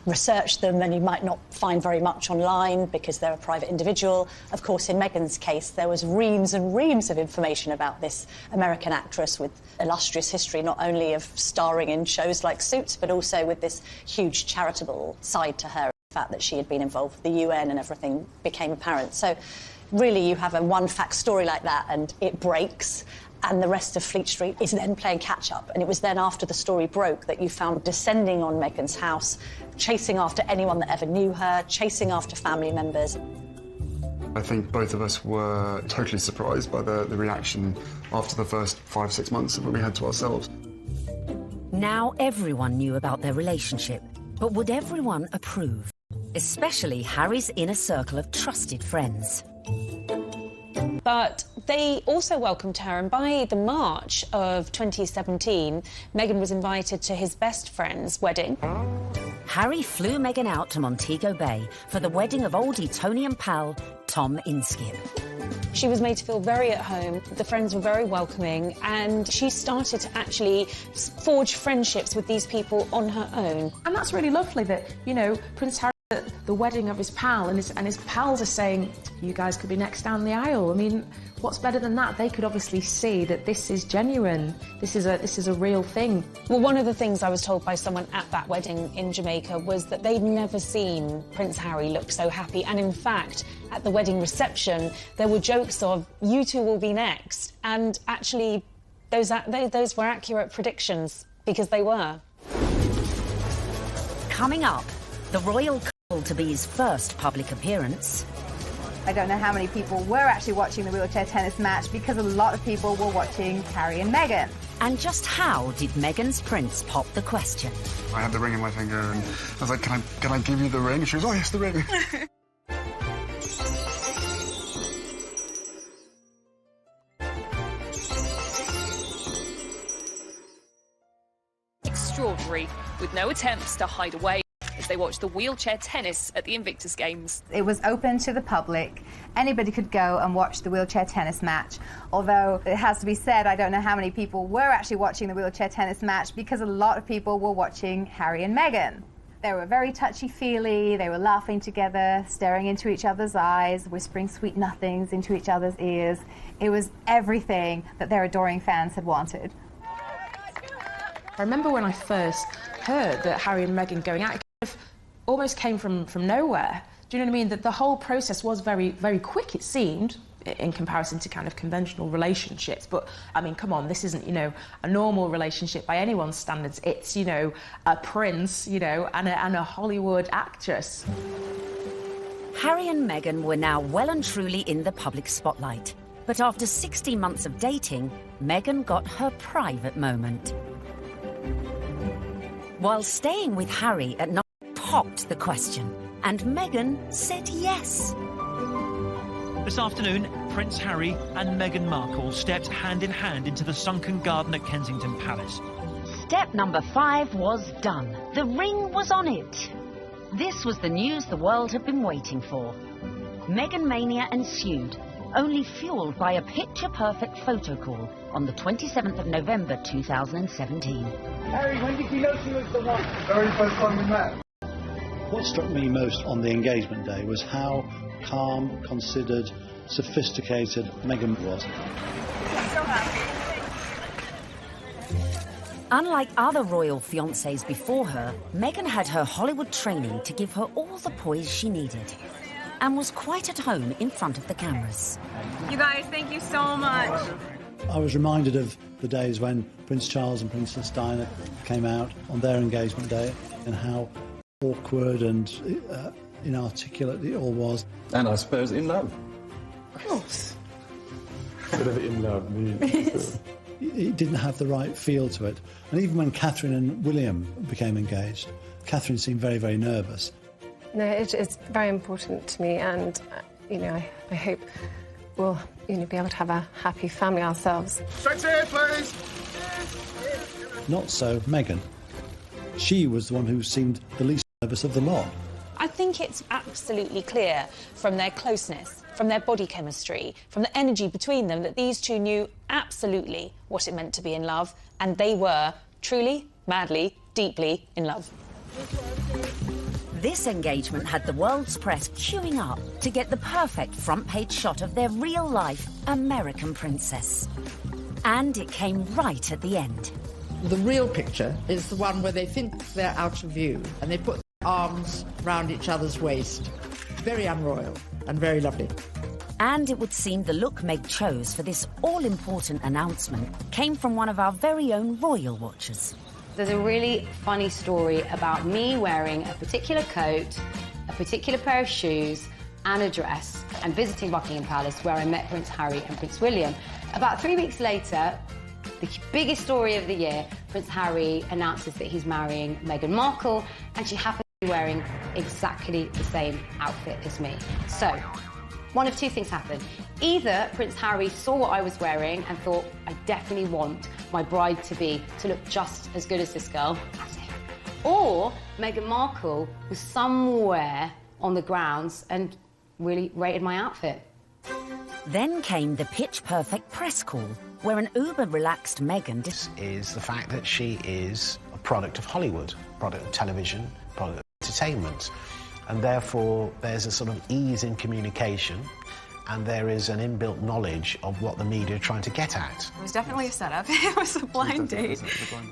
[SPEAKER 2] research them, and you might not find very much online because they're a private individual. Of course, in Meghan's case, there was reams and reams of information about this American actress with illustrious history, not only of starring in shows like Suits, but also with this huge charitable side to her. The fact that she had been involved with the UN and everything became apparent. So really, you have a one-fact story like that and it breaks, and the rest of Fleet Street is then playing catch-up. And it was then after the story broke that you found descending on Meghan's house, chasing after anyone that ever knew her, chasing after family members.
[SPEAKER 3] I think both of us were totally surprised by the reaction after the first 5-6 months that we had to ourselves.
[SPEAKER 9] Now everyone knew about their relationship, but would everyone approve? Especially Harry's inner circle of trusted friends.
[SPEAKER 1] But they also welcomed her, and by the March of 2017, Meghan was invited to his best friend's wedding.
[SPEAKER 9] Harry flew Meghan out to Montego Bay for the wedding of old Etonian pal Tom Inskip.
[SPEAKER 1] She was made to feel very at home, the friends were very welcoming, and she started to actually forge friendships with these people on her own.
[SPEAKER 6] And that's really lovely that, you know, Prince Harry at the wedding of his pal, and his pals are saying, you guys could be next down the aisle. I mean, what's better than that? They could obviously see that this is genuine. This is a real thing.
[SPEAKER 1] Well, one of the things I was told by someone at that wedding in Jamaica was that they'd never seen Prince Harry look so happy. And in fact, at the wedding reception, there were jokes of, you two will be next. And actually, those were accurate predictions, because they were.
[SPEAKER 9] Coming up, the royal to-be's first public appearance.
[SPEAKER 18] I don't know how many people were actually watching the wheelchair tennis match, because a lot of people were watching Harry and Meghan.
[SPEAKER 9] And just how did Meghan's prince pop the question?
[SPEAKER 3] I had the ring in my finger and I was like, can I give you the ring? And she was, oh yes, the ring.
[SPEAKER 8] Extraordinary, with no attempts to hide away as they watched the wheelchair tennis at the Invictus Games.
[SPEAKER 18] It was open to the public. Anybody could go and watch the wheelchair tennis match. Although it has to be said, I don't know how many people were actually watching the wheelchair tennis match, because a lot of people were watching Harry and Meghan. They were very touchy-feely, they were laughing together, staring into each other's eyes, whispering sweet nothings into each other's ears. It was everything that their adoring fans had wanted.
[SPEAKER 6] I remember when I first heard that Harry and Meghan going out, it kind of almost came from nowhere. Do you know what I mean? That the whole process was very, very quick, it seemed, in comparison to kind of conventional relationships. But, I mean, come on, this isn't, you know, a normal relationship by anyone's standards. It's, you know, a prince, you know, and a Hollywood actress.
[SPEAKER 9] Harry and Meghan were now well and truly in the public spotlight. But after 16 months of dating, Meghan got her private moment. While staying with Harry at night, popped the question, and Meghan said yes.
[SPEAKER 14] This afternoon, Prince Harry and Meghan Markle stepped hand in hand into the sunken garden at Kensington Palace.
[SPEAKER 9] Step number 5 was done. The ring was on it. This was the news the world had been waiting for. Meghan mania ensued, only fueled by a picture-perfect photo call on the 27th of November 2017.
[SPEAKER 19] Harry, when did you know she was the one?
[SPEAKER 3] Very first time we met.
[SPEAKER 7] What struck me most on the engagement day was how calm, considered, sophisticated Meghan was.
[SPEAKER 12] So happy.
[SPEAKER 9] Unlike other royal fiancés before her, Meghan had her Hollywood training to give her all the poise she needed and was quite at home in front of the cameras.
[SPEAKER 22] You guys, thank you so much.
[SPEAKER 7] I was reminded of the days when Prince Charles and Princess Diana came out on their engagement day and how awkward and inarticulate it all was.
[SPEAKER 16] And I suppose in love.
[SPEAKER 12] Of course.
[SPEAKER 16] Whatever in love means.
[SPEAKER 7] It didn't have the right feel to it. And even when Catherine and William became engaged, Catherine seemed very, very nervous.
[SPEAKER 19] No, it's very important to me, and, I hope we'll, be able to have a happy family ourselves.
[SPEAKER 3] Straight here, please!
[SPEAKER 7] Not so Meghan. She was the one who seemed the least nervous of the lot.
[SPEAKER 1] I think it's absolutely clear from their closeness, from their body chemistry, from the energy between them, that these two knew absolutely what it meant to be in love, and they were truly, madly, deeply in love.
[SPEAKER 9] This engagement had the world's press queuing up to get the perfect front-page shot of their real-life American princess. And it came right at the end.
[SPEAKER 20] The real picture is the one where they think they're out of view and they put their arms round each other's waist. Very unroyal and very lovely.
[SPEAKER 9] And it would seem the look Meg chose for this all-important announcement came from one of our very own royal watchers.
[SPEAKER 17] There's a really funny story about me wearing a particular coat, a particular pair of shoes and a dress and visiting Buckingham Palace, where I met Prince Harry and Prince William. About 3 weeks later, the biggest story of the year, Prince Harry announces that he's marrying Meghan Markle, and she happens to be wearing exactly the same outfit as me. So, one of two things happened. Either Prince Harry saw what I was wearing and thought, I definitely want my bride-to-be to look just as good as this girl, or Meghan Markle was somewhere on the grounds and really rated my outfit.
[SPEAKER 9] Then came the pitch-perfect press call, where an uber-relaxed Meghan...
[SPEAKER 21] This is the fact that she is a product of Hollywood, product of television, product of entertainment. And therefore, there's a sort of ease in communication, and there is an inbuilt knowledge of what the media are trying to get at.
[SPEAKER 22] It was definitely a setup. It was a blind date.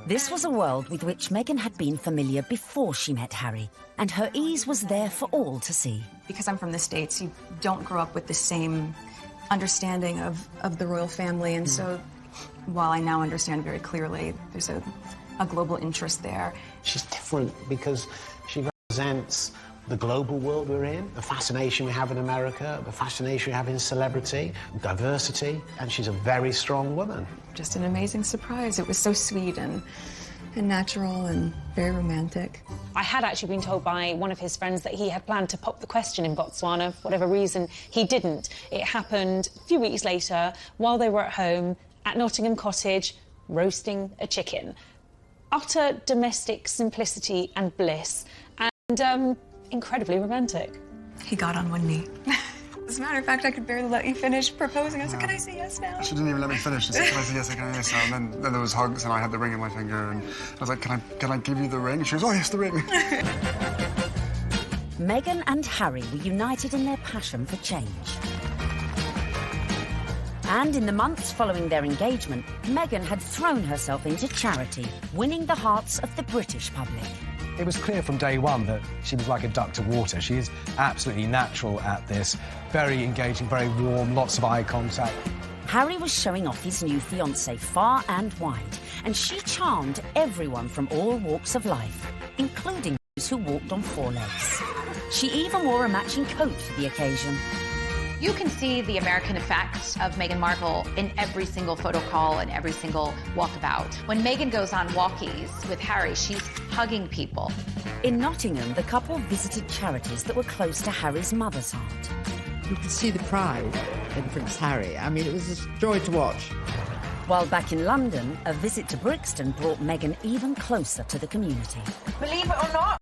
[SPEAKER 9] This was a world with which Meghan had been familiar before she met Harry, and her ease was there for all to see.
[SPEAKER 5] Because I'm from the States, you don't grow up with the same understanding of the royal family, and so while I now understand very clearly, there's a global interest there.
[SPEAKER 21] She's different because she represents the global world we're in, the fascination we have in America, the fascination we have in celebrity, diversity, and she's a very strong woman.
[SPEAKER 5] Just an amazing surprise. It was so sweet and natural and very romantic.
[SPEAKER 1] I had actually been told by one of his friends that he had planned to pop the question in Botswana. For whatever reason, he didn't. It happened a few weeks later while they were at home at Nottingham Cottage roasting a chicken. Utter domestic simplicity and bliss, and incredibly romantic.
[SPEAKER 5] He got on one knee. As a matter of fact, I could barely let you finish proposing. I was like, can I say yes now?
[SPEAKER 3] She didn't even let me finish. She said, can I say yes, can I say yes? And then there was hugs, and I had the ring in my finger, and I was like, can I give you the ring? And she was, oh, yes, the ring.
[SPEAKER 9] Meghan and Harry were united in their passion for change. And in the months following their engagement, Meghan had thrown herself into charity, winning the hearts of the British public.
[SPEAKER 25] It was clear from day one that she was like a duck to water. She is absolutely natural at this. Very engaging, very warm, lots of eye contact.
[SPEAKER 9] Harry was showing off his new fiancée far and wide, and she charmed everyone from all walks of life, including those who walked on four legs. She even wore a matching coat for the occasion.
[SPEAKER 10] You can see the American effect of Meghan Markle in every single photo call and every single walkabout. When Meghan goes on walkies with Harry, she's hugging people.
[SPEAKER 9] In Nottingham, the couple visited charities that were close to Harry's mother's heart.
[SPEAKER 20] You could see the pride in Prince Harry. I mean, it was a joy to watch.
[SPEAKER 9] While back in London, a visit to Brixton brought Meghan even closer to the community.
[SPEAKER 12] Believe it or not,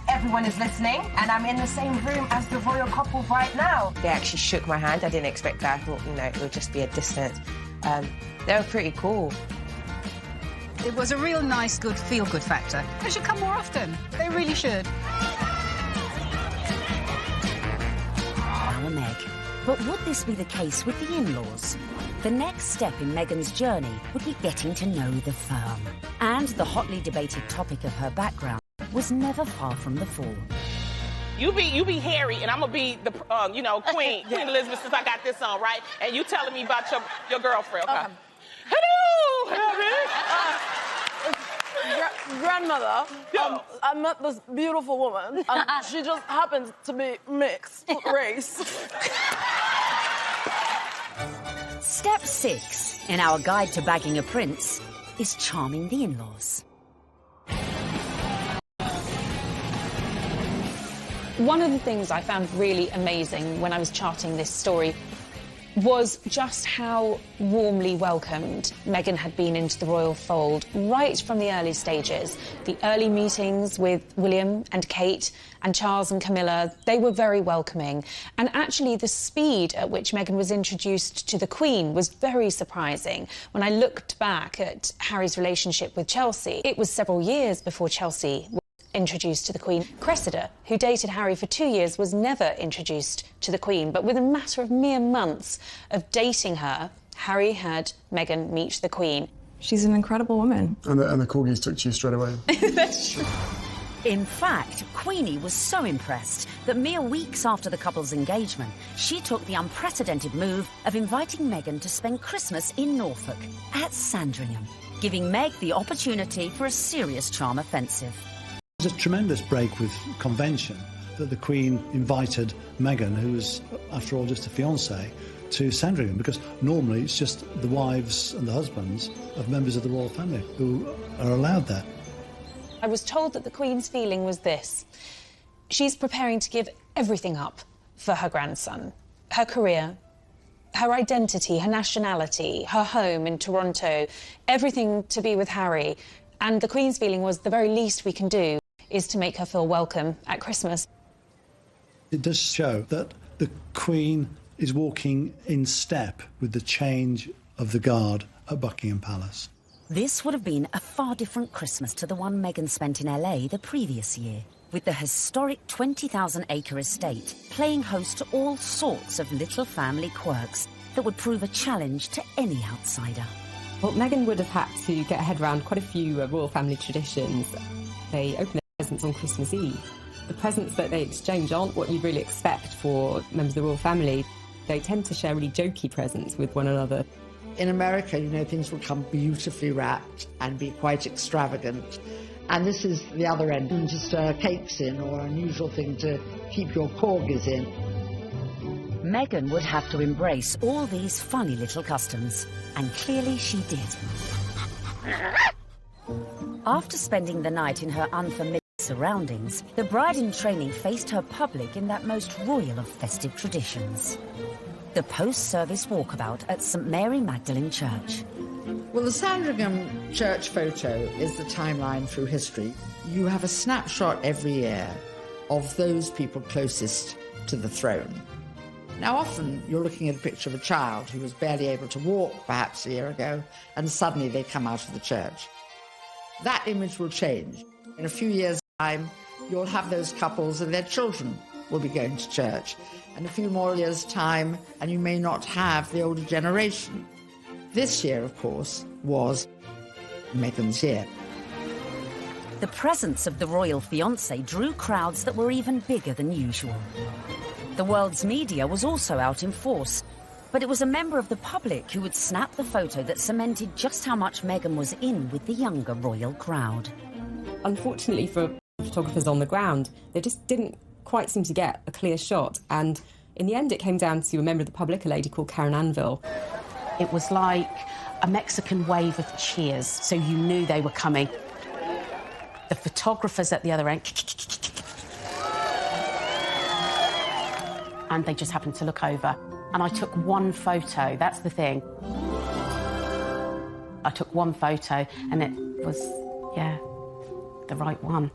[SPEAKER 12] everyone is listening, and I'm in the same room as the royal couple right now. They actually shook my hand. I didn't expect that. I thought, it would just be a distance. They were pretty cool.
[SPEAKER 4] It was a real nice, good, feel-good factor. They should come more often. They really should.
[SPEAKER 9] Our Meg. But would this be the case with the in-laws? The next step in Meghan's journey would be getting to know the firm. And the hotly debated topic of her background was never far from the fore.
[SPEAKER 11] You be Harry, and I'm gonna be the, Queen Elizabeth, since I got this on, right? And you telling me about your girlfriend, okay? Hello, Harry.
[SPEAKER 13] Grandmother, I met this beautiful woman, and she just happens to be mixed race.
[SPEAKER 9] Step 6 in our guide to bagging a prince is charming the in-laws.
[SPEAKER 1] One of the things I found really amazing when I was charting this story was just how warmly welcomed Meghan had been into the royal fold right from the early stages. The early meetings with William and Kate and Charles and Camilla, they were very welcoming. And actually the speed at which Meghan was introduced to the Queen was very surprising. When I looked back at Harry's relationship with Chelsea, it was several years before Chelsea was introduced to the Queen. Cressida, who dated Harry for 2 years, was never introduced to the Queen, but within a matter of mere months of dating her, Harry had Meghan meet the Queen.
[SPEAKER 5] She's an incredible woman.
[SPEAKER 3] And the corgis took to you straight away.
[SPEAKER 1] That's true.
[SPEAKER 9] In fact, Queenie was so impressed that mere weeks after the couple's engagement, she took the unprecedented move of inviting Meghan to spend Christmas in Norfolk at Sandringham, giving Meg the opportunity for a serious charm offensive.
[SPEAKER 7] It was a tremendous break with convention that the Queen invited Meghan, who was, after all, just a fiancée, to Sandringham, because normally it's just the wives and the husbands of members of the royal family who are allowed there.
[SPEAKER 1] I was told that the Queen's feeling was this. She's preparing to give everything up for her grandson. Her career, her identity, her nationality, her home in Toronto, everything to be with Harry. And the Queen's feeling was the very least we can do is to make her feel welcome at Christmas.
[SPEAKER 7] It does show that the Queen is walking in step with the change of the guard at Buckingham Palace.
[SPEAKER 9] This would have been a far different Christmas to the one Meghan spent in LA the previous year, with the historic 20,000-acre estate playing host to all sorts of little family quirks that would prove a challenge to any outsider.
[SPEAKER 15] Well, Meghan would have had to get her head around quite a few royal family traditions. They open their presents on Christmas Eve. The presents that they exchange aren't what you'd really expect for members of the royal family. They tend to share really jokey presents with one another.
[SPEAKER 20] In America, things will come beautifully wrapped and be quite extravagant. And this is the other end, just cakes in, or an unusual thing to keep your corgis in.
[SPEAKER 9] Meghan would have to embrace all these funny little customs, and clearly she did. After spending the night in her unfamiliar surroundings, the bride-in-training faced her public in that most royal of festive traditions. The post-service walkabout at St Mary Magdalene Church.
[SPEAKER 20] Well, the Sandringham Church photo is the timeline through history. You have a snapshot every year of those people closest to the throne. Now, often you're looking at a picture of a child who was barely able to walk, perhaps a year ago, and suddenly they come out of the church. That image will change. In a few years' time, you'll have those couples and their children will be going to church. In a few more years' time, and you may not have the older generation. This year, of course, was Meghan's year.
[SPEAKER 9] The presence of the royal fiancé drew crowds that were even bigger than usual. The world's media was also out in force, but it was a member of the public who would snap the photo that cemented just how much Meghan was in with the younger royal crowd.
[SPEAKER 15] Unfortunately for photographers on the ground, they just didn't quite seem to get a clear shot, and in the end it came down to a member of the public, a lady called Karen Anvil.
[SPEAKER 23] It was like a Mexican wave of cheers, so you knew they were coming. The photographers at the other end, and they just happened to look over. And I took one photo, that's the thing. I took one photo, and it was, the right one.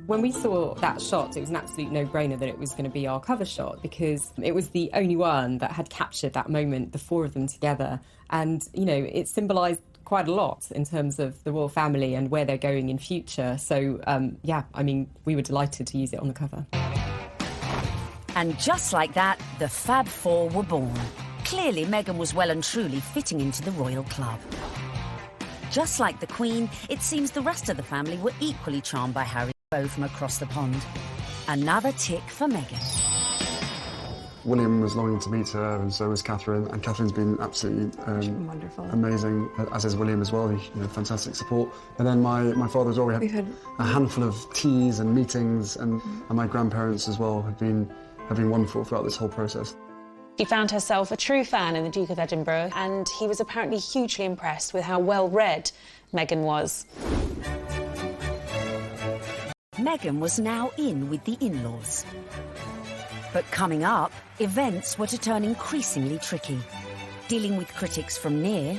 [SPEAKER 15] When we saw that shot, it was an absolute no-brainer that it was going to be our cover shot, because it was the only one that had captured that moment, the four of them together. And, it symbolised quite a lot in terms of the royal family and where they're going in future. So, yeah, I mean, we were delighted to use it on the cover.
[SPEAKER 9] And just like that, the Fab Four were born. Clearly, Meghan was well and truly fitting into the royal club. Just like the Queen, it seems the rest of the family were equally charmed by Harry's beau from across the pond. Another tick for Meghan.
[SPEAKER 3] William was longing to meet her, and so was Catherine. And Catherine's been absolutely
[SPEAKER 5] wonderful,
[SPEAKER 3] amazing, as is William as well. Fantastic support. And then my father as well. We had a handful of teas and meetings, and my grandparents as well have been wonderful throughout this whole process.
[SPEAKER 1] She found herself a true fan in the Duke of Edinburgh, and he was apparently hugely impressed with how well-read Meghan was.
[SPEAKER 9] Meghan was now in with the in-laws. But coming up, events were to turn increasingly tricky, dealing with critics from near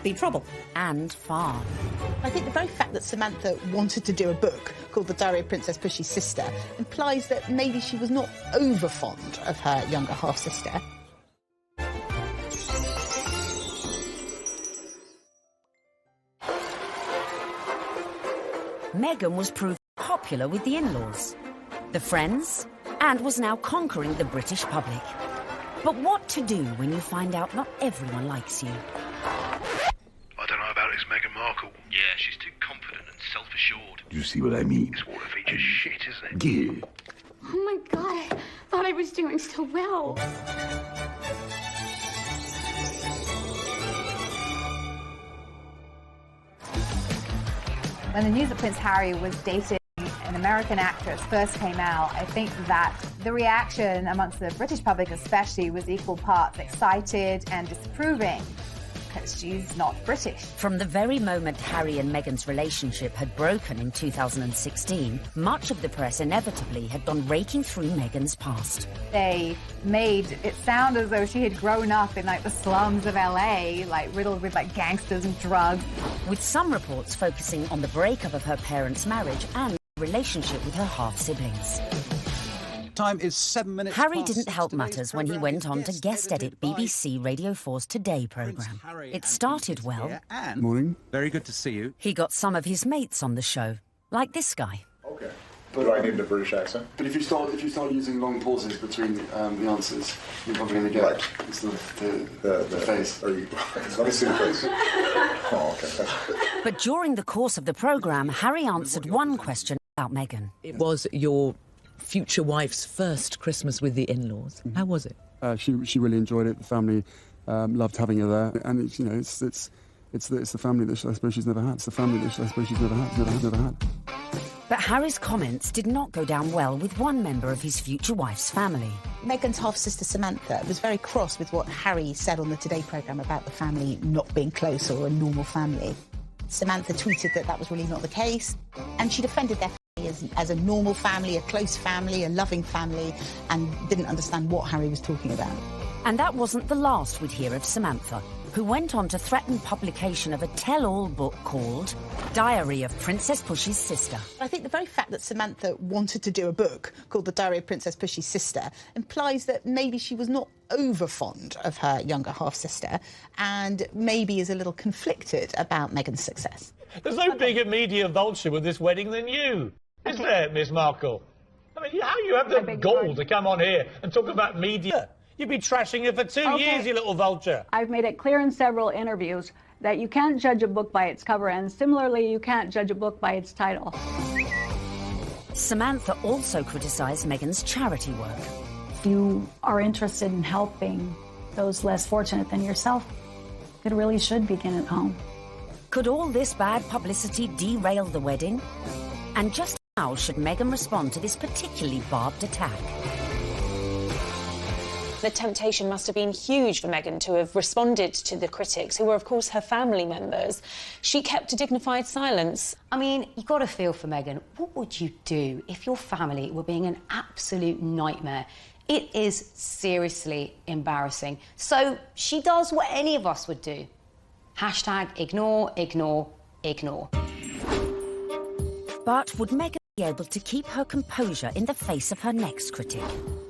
[SPEAKER 2] be trouble
[SPEAKER 9] and far.
[SPEAKER 2] I think the very fact that Samantha wanted to do a book called The Diary of Princess Pushy's Sister implies that maybe she was not over fond of her younger half-sister.
[SPEAKER 9] Meghan was proved popular with the in-laws, the friends, and was now conquering the British public. But what to do when you find out not everyone likes you?
[SPEAKER 6] I don't know about this Meghan Markle. Yeah, she's too confident and self-assured.
[SPEAKER 8] You see what I mean?
[SPEAKER 6] This water feature's shit, isn't it?
[SPEAKER 8] Yeah.
[SPEAKER 18] Oh my God, I thought I was doing so well.
[SPEAKER 24] When the news that Prince Harry was dating an American actress first came out, I think that the reaction amongst the British public especially was equal parts excited and disapproving, because she's not British.
[SPEAKER 9] From the very moment Harry and Meghan's relationship had broken in 2016, much of the press inevitably had gone raking through Meghan's past.
[SPEAKER 24] They made it sound as though she had grown up in, like, the slums of LA, like, riddled with, like, gangsters and drugs.
[SPEAKER 9] With some reports focusing on the breakup of her parents' marriage and relationship with her half-siblings.
[SPEAKER 26] Time is 7 minutes.
[SPEAKER 9] Harry didn't help matters when he went on to guest edit BBC Radio 4's Today programme. It started well.
[SPEAKER 3] Morning.
[SPEAKER 26] Very good to see you.
[SPEAKER 9] He got some of his mates on the show, like this guy.
[SPEAKER 27] Okay. Do I need a British accent?
[SPEAKER 3] But if you start using long pauses between the answers, you're probably going to get the face.
[SPEAKER 27] Let me see the face. Oh, okay.
[SPEAKER 9] But during the course of the programme, Harry answered one question about Meghan.
[SPEAKER 28] It was your future wife's first Christmas with the in-laws. How was it?
[SPEAKER 3] She really enjoyed it. The family loved having her there, and it's the family that I suppose she's never had. It's the family that I suppose she's never had.
[SPEAKER 9] But Harry's comments did not go down well with one member of his future wife's family.
[SPEAKER 2] Meghan's half-sister Samantha was very cross with what Harry said on the Today programme about the family not being close or a normal family. Samantha tweeted that that was really not the case, and she defended their family as a normal family, a close family, a loving family, and didn't understand what Harry was talking about.
[SPEAKER 9] And that wasn't the last we'd hear of Samantha, who went on to threaten publication of a tell-all book called Diary of Princess Pushy's Sister.
[SPEAKER 2] I think the very fact that Samantha wanted to do a book called The Diary of Princess Pushy's Sister implies that maybe she was not over fond of her younger half-sister and maybe is a little conflicted about Meghan's success.
[SPEAKER 29] There's no bigger media vulture with this wedding than you, is there, Miss Markle? I mean, how you have the gall to come on here and talk about media? You've been trashing it for 2 years, you little vulture.
[SPEAKER 30] I've made it clear in several interviews that you can't judge a book by its cover, and similarly, you can't judge a book by its title.
[SPEAKER 9] Samantha also criticised Meghan's charity work.
[SPEAKER 30] If you are interested in helping those less fortunate than yourself, it really should begin at home.
[SPEAKER 9] Could all this bad publicity derail the wedding? And just how should Meghan respond to this particularly barbed attack?
[SPEAKER 1] The temptation must have been huge for Meghan to have responded to the critics, who were, of course, her family members. She kept a dignified silence.
[SPEAKER 17] I mean, you've got to feel for Meghan. What would you do if your family were being an absolute nightmare? It is seriously embarrassing. So she does what any of us would do. Hashtag ignore, ignore, ignore.
[SPEAKER 9] But would Meghan be able to keep her composure in the face of her next critic.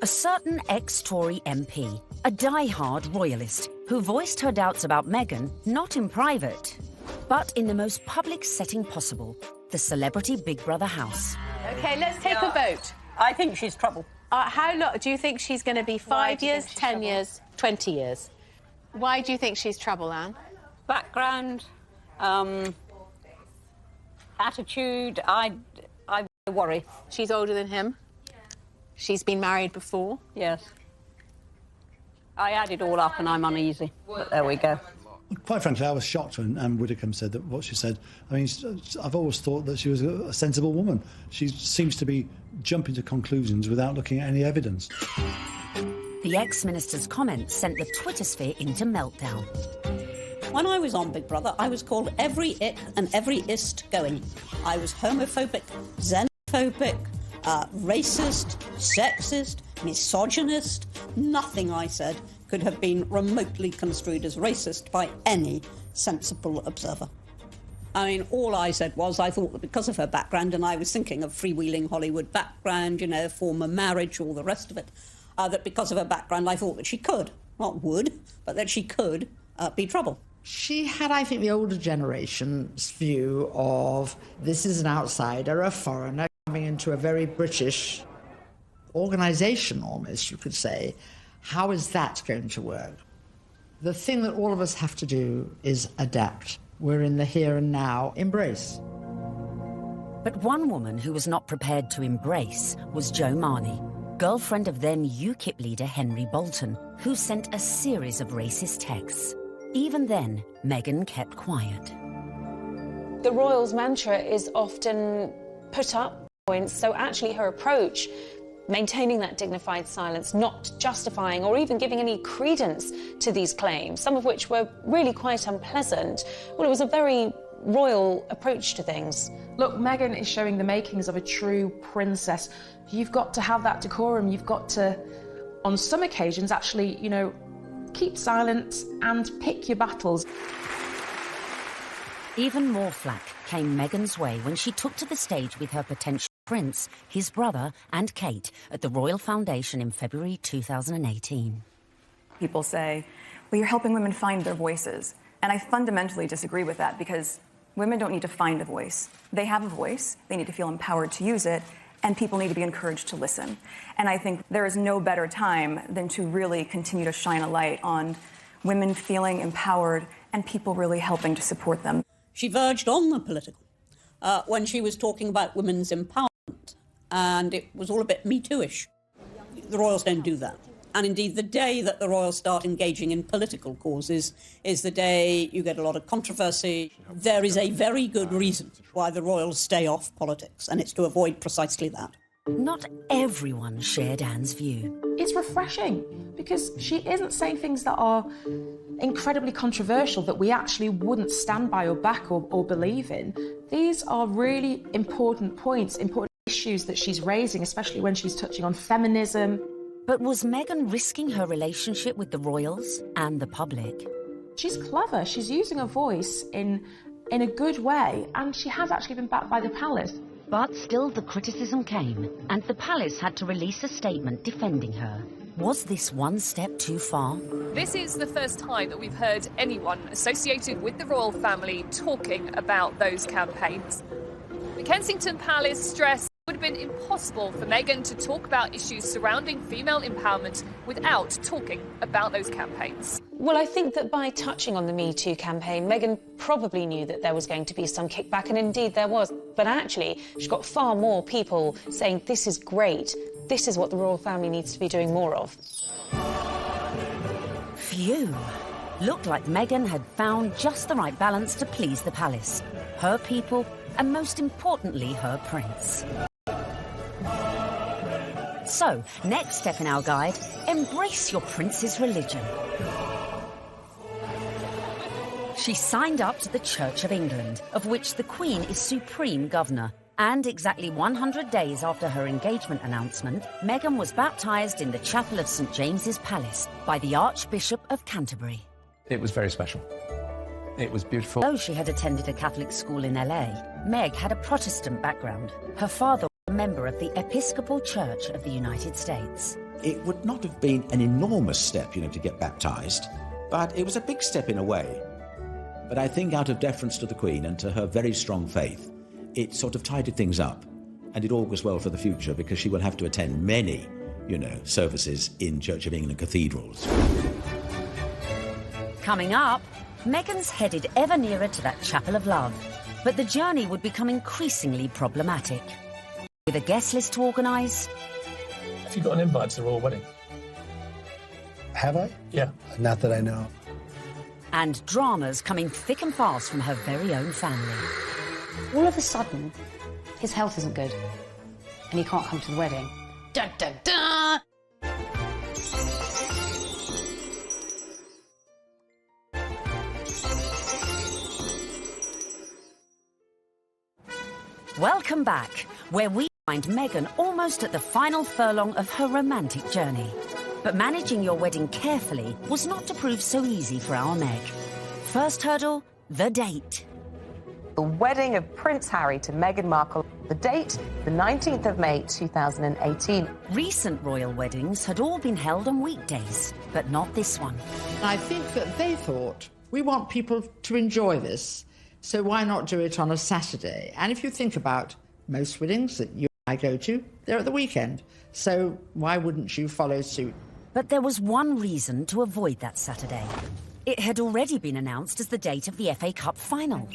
[SPEAKER 9] A certain ex-Tory MP, a die-hard royalist, who voiced her doubts about Meghan, not in private, but in the most public setting possible, the celebrity Big Brother house.
[SPEAKER 4] OK, let's take a vote.
[SPEAKER 8] I think she's trouble.
[SPEAKER 4] How long do you think she's going to be? 5 years, 10 years, 20 years? Why do you think she's trouble, Anne?
[SPEAKER 8] Background, attitude, I worry.
[SPEAKER 4] She's older than him. She's been married before.
[SPEAKER 8] Yes. I add it all up and I'm uneasy. But there we go.
[SPEAKER 7] Quite frankly, I was shocked when Anne Widdecombe said that what she said. I mean, I've always thought that she was a sensible woman. She seems to be jumping to conclusions without looking at any evidence.
[SPEAKER 9] The ex-minister's comments sent the Twitter sphere into meltdown.
[SPEAKER 8] When I was on Big Brother, I was called every it and every ist going. I was homophobic, xenophobic, racist, sexist, misogynist. Nothing I said could have been remotely construed as racist by any sensible observer. I mean, all I said was I thought that because of her background, and I was thinking of freewheeling Hollywood background, you know, former marriage, all the rest of it, that because of her background, I thought that she could, not would, but that she could be trouble.
[SPEAKER 20] She had, I think, the older generation's view of this is an outsider, a foreigner, coming into a very British organisation, almost, you could say. How is that going to work? The thing that all of us have to do is adapt. We're in the here and now. Embrace.
[SPEAKER 9] But one woman who was not prepared to embrace was Jo Marnie, girlfriend of then UKIP leader Henry Bolton, who sent a series of racist texts. Even then, Meghan kept quiet.
[SPEAKER 1] The royals' mantra is often put up points, so actually her approach, maintaining that dignified silence, not justifying or even giving any credence to these claims, some of which were really quite unpleasant, well, it was a very royal approach to things.
[SPEAKER 10] Look, Meghan is showing the makings of a true princess. You've got to have that decorum. You've got to, on some occasions, actually, you know, keep silent and pick your battles.
[SPEAKER 9] Even more flack came Meghan's way when she took to the stage with her potential prince, his brother and Kate at the Royal Foundation in February 2018.
[SPEAKER 5] People say, well, you're helping women find their voices. And I fundamentally disagree with that because women don't need to find a voice. They have a voice. They need to feel empowered to use it. And people need to be encouraged to listen. And I think there is no better time than to really continue to shine a light on women feeling empowered and people really helping to support them.
[SPEAKER 8] She verged on the political when she was talking about women's empowerment. And it was all a bit Me Too-ish. The royals don't do that. And indeed, the day that the royals start engaging in political causes is the day you get a lot of controversy. There is a very good reason why the royals stay off politics, and it's to avoid precisely that.
[SPEAKER 9] Not everyone shared Anne's view.
[SPEAKER 10] It's refreshing because she isn't saying things that are incredibly controversial that we actually wouldn't stand by or back or believe in. These are really important points, important issues that she's raising, especially when she's touching on feminism.
[SPEAKER 9] But was Meghan risking her relationship with the royals and the public?
[SPEAKER 10] She's clever. She's using her voice in a good way, and she has actually been backed by the palace.
[SPEAKER 9] But still the criticism came, and the palace had to release a statement defending her. Was this one step too far?
[SPEAKER 12] This is the first time that we've heard anyone associated with the royal family talking about those campaigns. The Kensington Palace stressed it would have been impossible for Meghan to talk about issues surrounding female empowerment without talking about those campaigns.
[SPEAKER 1] Well, I think that by touching on the Me Too campaign, Meghan probably knew that there was going to be some kickback, and indeed there was. But actually, she got far more people saying, this is great, this is what the royal family needs to be doing more of.
[SPEAKER 9] Phew. Looked like Meghan had found just the right balance to please the palace, her people, and most importantly, her prince. So, next step in our guide, embrace your prince's religion. She signed up to the Church of England, of which the Queen is supreme governor. And exactly 100 days after her engagement announcement, Meghan was baptised in the chapel of St James's Palace by the Archbishop of Canterbury.
[SPEAKER 14] It was very special. It was beautiful.
[SPEAKER 9] Though she had attended a Catholic school in LA, Meg had a Protestant background. Her father member of the Episcopal Church of the United States.
[SPEAKER 6] It would not have been an enormous step, to get baptised, but it was a big step in a way. But I think out of deference to the Queen and to her very strong faith, it sort of tidied things up, and it augurs well for the future because she will have to attend many, services in Church of England cathedrals.
[SPEAKER 9] Coming up, Meghan's headed ever nearer to that Chapel of Love, but the journey would become increasingly problematic. With a guest list to organise...
[SPEAKER 29] Have you got an invite to the royal wedding?
[SPEAKER 11] Have I?
[SPEAKER 29] Yeah.
[SPEAKER 11] Not that I know.
[SPEAKER 9] And dramas coming thick and fast from her very own family.
[SPEAKER 17] All of a sudden, his health isn't good, and he can't come to the wedding. Dun, dun, dun!
[SPEAKER 9] Welcome back, where we find Meghan almost at the final furlong of her romantic journey. But managing your wedding carefully was not to prove so easy for our Meg. First hurdle, the date.
[SPEAKER 13] The wedding of Prince Harry to Meghan Markle. The date, the 19th of May, 2018.
[SPEAKER 9] Recent royal weddings had all been held on weekdays, but not this one.
[SPEAKER 20] I think that they thought, we want people to enjoy this, so why not do it on a Saturday? And if you think about most weddings that you and I go to, they're at the weekend. So why wouldn't you follow suit?
[SPEAKER 9] But there was one reason to avoid that Saturday. It had already been announced as the date of the FA Cup final.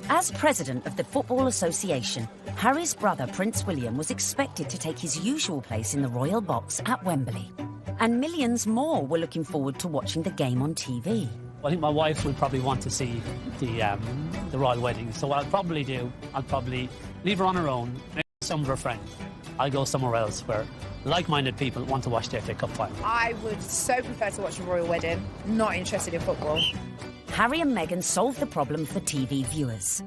[SPEAKER 9] As president of the Football Association, Harry's brother Prince William was expected to take his usual place in the royal box at Wembley. And millions more were looking forward to watching the game on TV.
[SPEAKER 15] I think my wife would probably want to see the royal wedding. So what I'd probably do, I'd probably leave her on her own, maybe some of her friends. I'll go somewhere else where like-minded people want to watch the FA Cup final.
[SPEAKER 16] I would so prefer to watch a royal wedding, not interested in football.
[SPEAKER 9] Harry and Meghan solved the problem for TV viewers.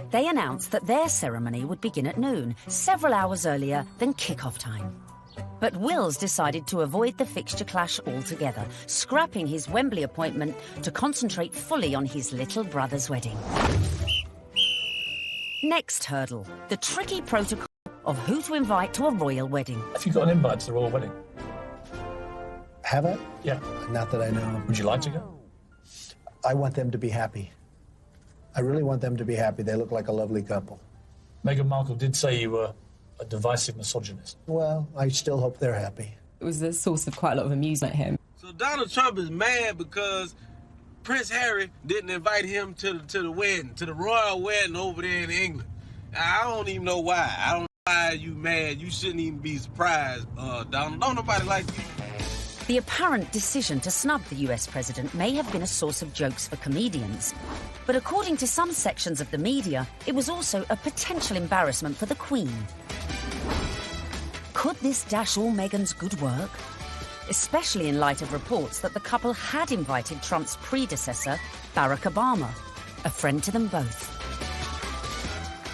[SPEAKER 9] They announced that their ceremony would begin at noon, several hours earlier than kick-off time. But Wills decided to avoid the fixture clash altogether, scrapping his Wembley appointment to concentrate fully on his little brother's wedding. Next hurdle, the tricky protocol of who to invite to a royal wedding.
[SPEAKER 29] Have you got an invite to the royal wedding?
[SPEAKER 11] Have I?
[SPEAKER 29] Yeah.
[SPEAKER 11] Not that I know.
[SPEAKER 29] Would you like to go?
[SPEAKER 11] I want them to be happy. I really want them to be happy. They look like a lovely couple.
[SPEAKER 29] Meghan Markle did say you were a divisive misogynist.
[SPEAKER 11] Well, I still hope they're happy.
[SPEAKER 19] It was a source of quite a lot of amusement, him.
[SPEAKER 21] So Donald Trump is mad because Prince Harry didn't invite him to the wedding, to the royal wedding over there in England. I don't even know why. I don't know why you mad. You shouldn't even be surprised, Donald. Don't nobody like you.
[SPEAKER 9] The apparent decision to snub the US president may have been a source of jokes for comedians. But according to some sections of the media, it was also a potential embarrassment for the Queen. Could this dash all Meghan's good work? Especially in light of reports that the couple had invited Trump's predecessor, Barack Obama, a friend to them both.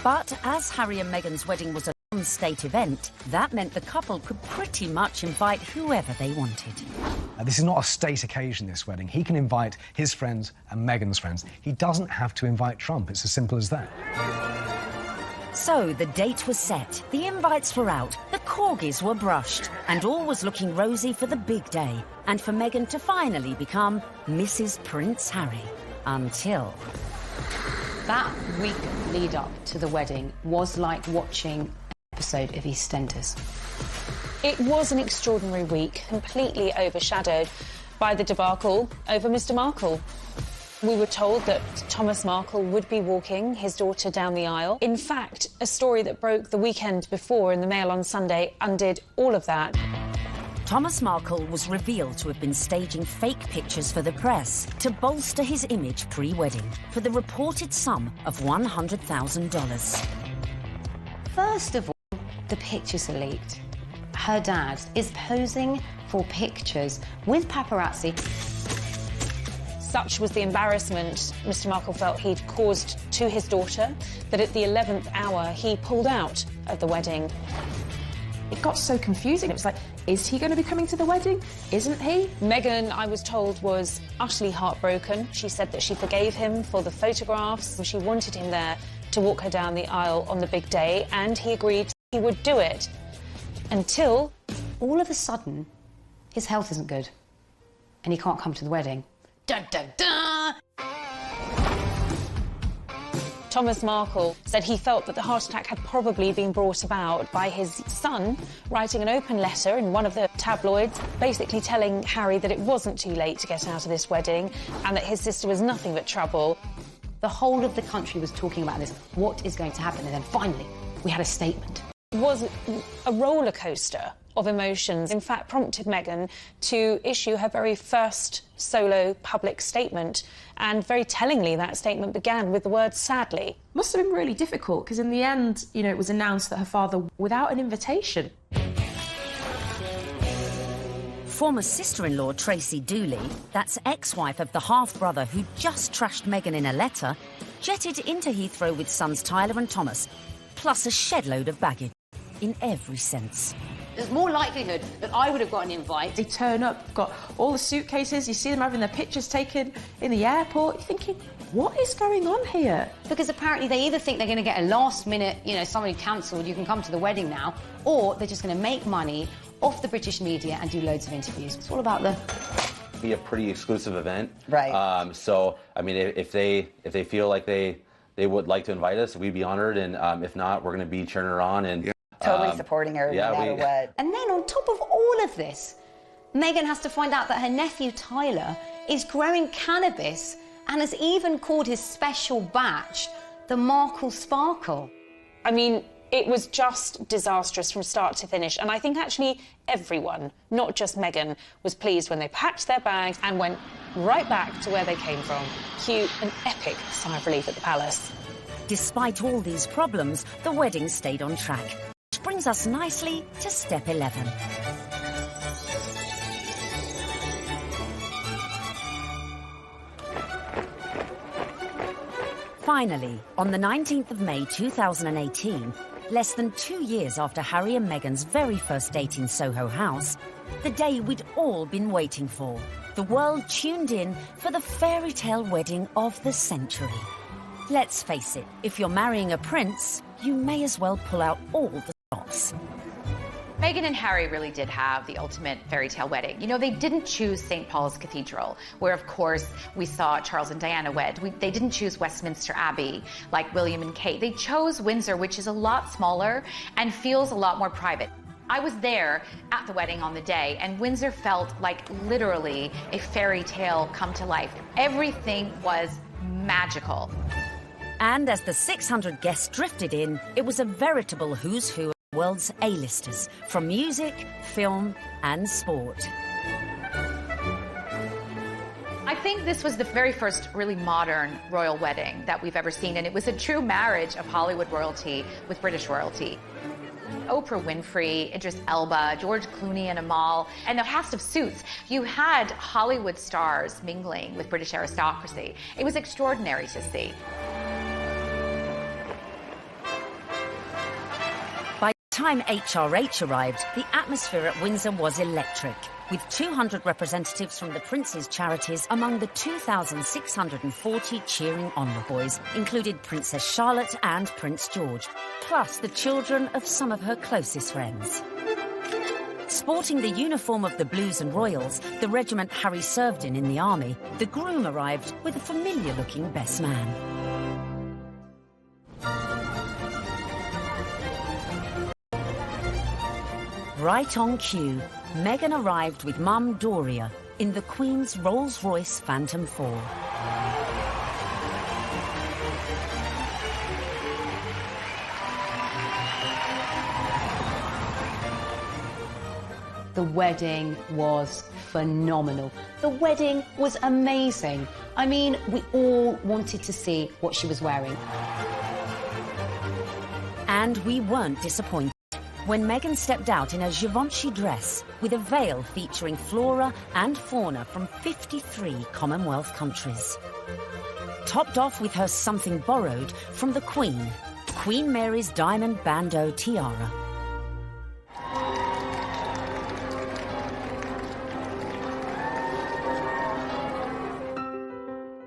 [SPEAKER 9] But as Harry and Meghan's wedding was a non-state event, that meant the couple could pretty much invite whoever they wanted.
[SPEAKER 22] This is not a state occasion, this wedding. He can invite his friends and Meghan's friends. He doesn't have to invite Trump. It's as simple as that.
[SPEAKER 9] So the date was set, the invites were out, the corgis were brushed, and all was looking rosy for the big day, and for Meghan to finally become Mrs. Prince Harry. Until...
[SPEAKER 17] That week lead up to the wedding was like watching an episode of EastEnders.
[SPEAKER 1] It was an extraordinary week, completely overshadowed by the debacle over Mr. Markle. We were told that Thomas Markle would be walking his daughter down the aisle. In fact, a story that broke the weekend before in the Mail on Sunday undid all of that.
[SPEAKER 9] Thomas Markle was revealed to have been staging fake pictures for the press to bolster his image pre-wedding for the reported sum of $100,000.
[SPEAKER 17] First of all, the pictures are leaked. Her dad is posing for pictures with paparazzi.
[SPEAKER 1] Such was the embarrassment Mr. Markle felt he'd caused to his daughter that at the 11th hour he pulled out of the wedding.
[SPEAKER 10] It got so confusing. It was like, is he going to be coming to the wedding? Isn't he?
[SPEAKER 1] Meghan, I was told, was utterly heartbroken. She said that she forgave him for the photographs. She wanted him there to walk her down the aisle on the big day, and he agreed he would do it. Until...
[SPEAKER 17] all of a sudden, his health isn't good. And he can't come to the wedding. Dun, dun, dun!
[SPEAKER 1] Thomas Markle said he felt that the heart attack had probably been brought about by his son writing an open letter in one of the tabloids, basically telling Harry that it wasn't too late to get out of this wedding and that his sister was nothing but trouble.
[SPEAKER 17] The whole of the country was talking about this. What is going to happen? And then finally, we had a statement.
[SPEAKER 1] It was a roller coaster of emotions, in fact prompted Meghan to issue her very first solo public statement, and very tellingly that statement began with the word sadly.
[SPEAKER 10] Must have been really difficult because in the end, you know, it was announced that her father, without an invitation.
[SPEAKER 9] Former sister-in-law Tracy Dooley, that's ex-wife of the half-brother who just trashed Meghan in a letter, jetted into Heathrow with sons Tyler and Thomas, plus a shed-load of baggage, in every sense.
[SPEAKER 17] There's more likelihood that I would have got an invite.
[SPEAKER 10] They turn up, got all the suitcases, you see them having their pictures taken in the airport. You're thinking, what is going on here?
[SPEAKER 17] Because apparently they either think they're going to get a last-minute, you know, somebody cancelled, you can come to the wedding now, or they're just going to make money off the British media and do loads of interviews. It's all about the...
[SPEAKER 2] be a pretty exclusive event.
[SPEAKER 3] Right.
[SPEAKER 2] So, I mean, if they feel like they would like to invite us, we'd be honored, and if not, we're going to be cheering her on and...
[SPEAKER 3] Totally supporting her no matter what.
[SPEAKER 17] And then on top of all of this, Meghan has to find out that her nephew Tyler is growing cannabis and has even called his special batch the Markle Sparkle.
[SPEAKER 1] I mean, it was just disastrous from start to finish, and I think actually everyone, not just Meghan, was pleased when they packed their bags and went right back to where they came from. Cue an epic sigh of relief at the palace.
[SPEAKER 9] Despite all these problems, the wedding stayed on track. Which brings us nicely to step 11. Finally, on the 19th of May 2018, less than 2 years after Harry and Meghan's very first date in Soho House, the day we'd all been waiting for. The world tuned in for the fairy tale wedding of the century. Let's face it, if you're marrying a prince, you may as well pull out all the stops.
[SPEAKER 18] Meghan and Harry really did have the ultimate fairy tale wedding. You know, they didn't choose St. Paul's Cathedral, where, of course, we saw Charles and Diana wed. They didn't choose Westminster Abbey, like William and Kate. They chose Windsor, which is a lot smaller and feels a lot more private. I was there at the wedding on the day, and Windsor felt like literally a fairy tale come to life. Everything was magical.
[SPEAKER 9] And as the 600 guests drifted in, it was a veritable who's who of the world's A-listers, from music, film, and sport.
[SPEAKER 18] I think this was the very first really modern royal wedding that we've ever seen, and it was a true marriage of Hollywood royalty with British royalty. Oprah Winfrey, Idris Elba, George Clooney and Amal, and a cast of Suits. You had Hollywood stars mingling with British aristocracy. It was extraordinary to see.
[SPEAKER 9] By the time HRH arrived, the atmosphere at Windsor was electric, with 200 representatives from the Prince's charities among the 2,640 cheering onlookers, included Princess Charlotte and Prince George, plus the children of some of her closest friends. Sporting the uniform of the Blues and Royals, the regiment Harry served in the army, the groom arrived with a familiar-looking best man. Right on cue, Meghan arrived with Mum Doria in the Queen's Rolls-Royce Phantom 4.
[SPEAKER 17] The wedding was phenomenal. The wedding was amazing. I mean, we all wanted to see what she was wearing.
[SPEAKER 9] And we weren't disappointed when Meghan stepped out in a Givenchy dress with a veil featuring flora and fauna from 53 Commonwealth countries. Topped off with her something borrowed from the Queen, Queen Mary's diamond bandeau tiara.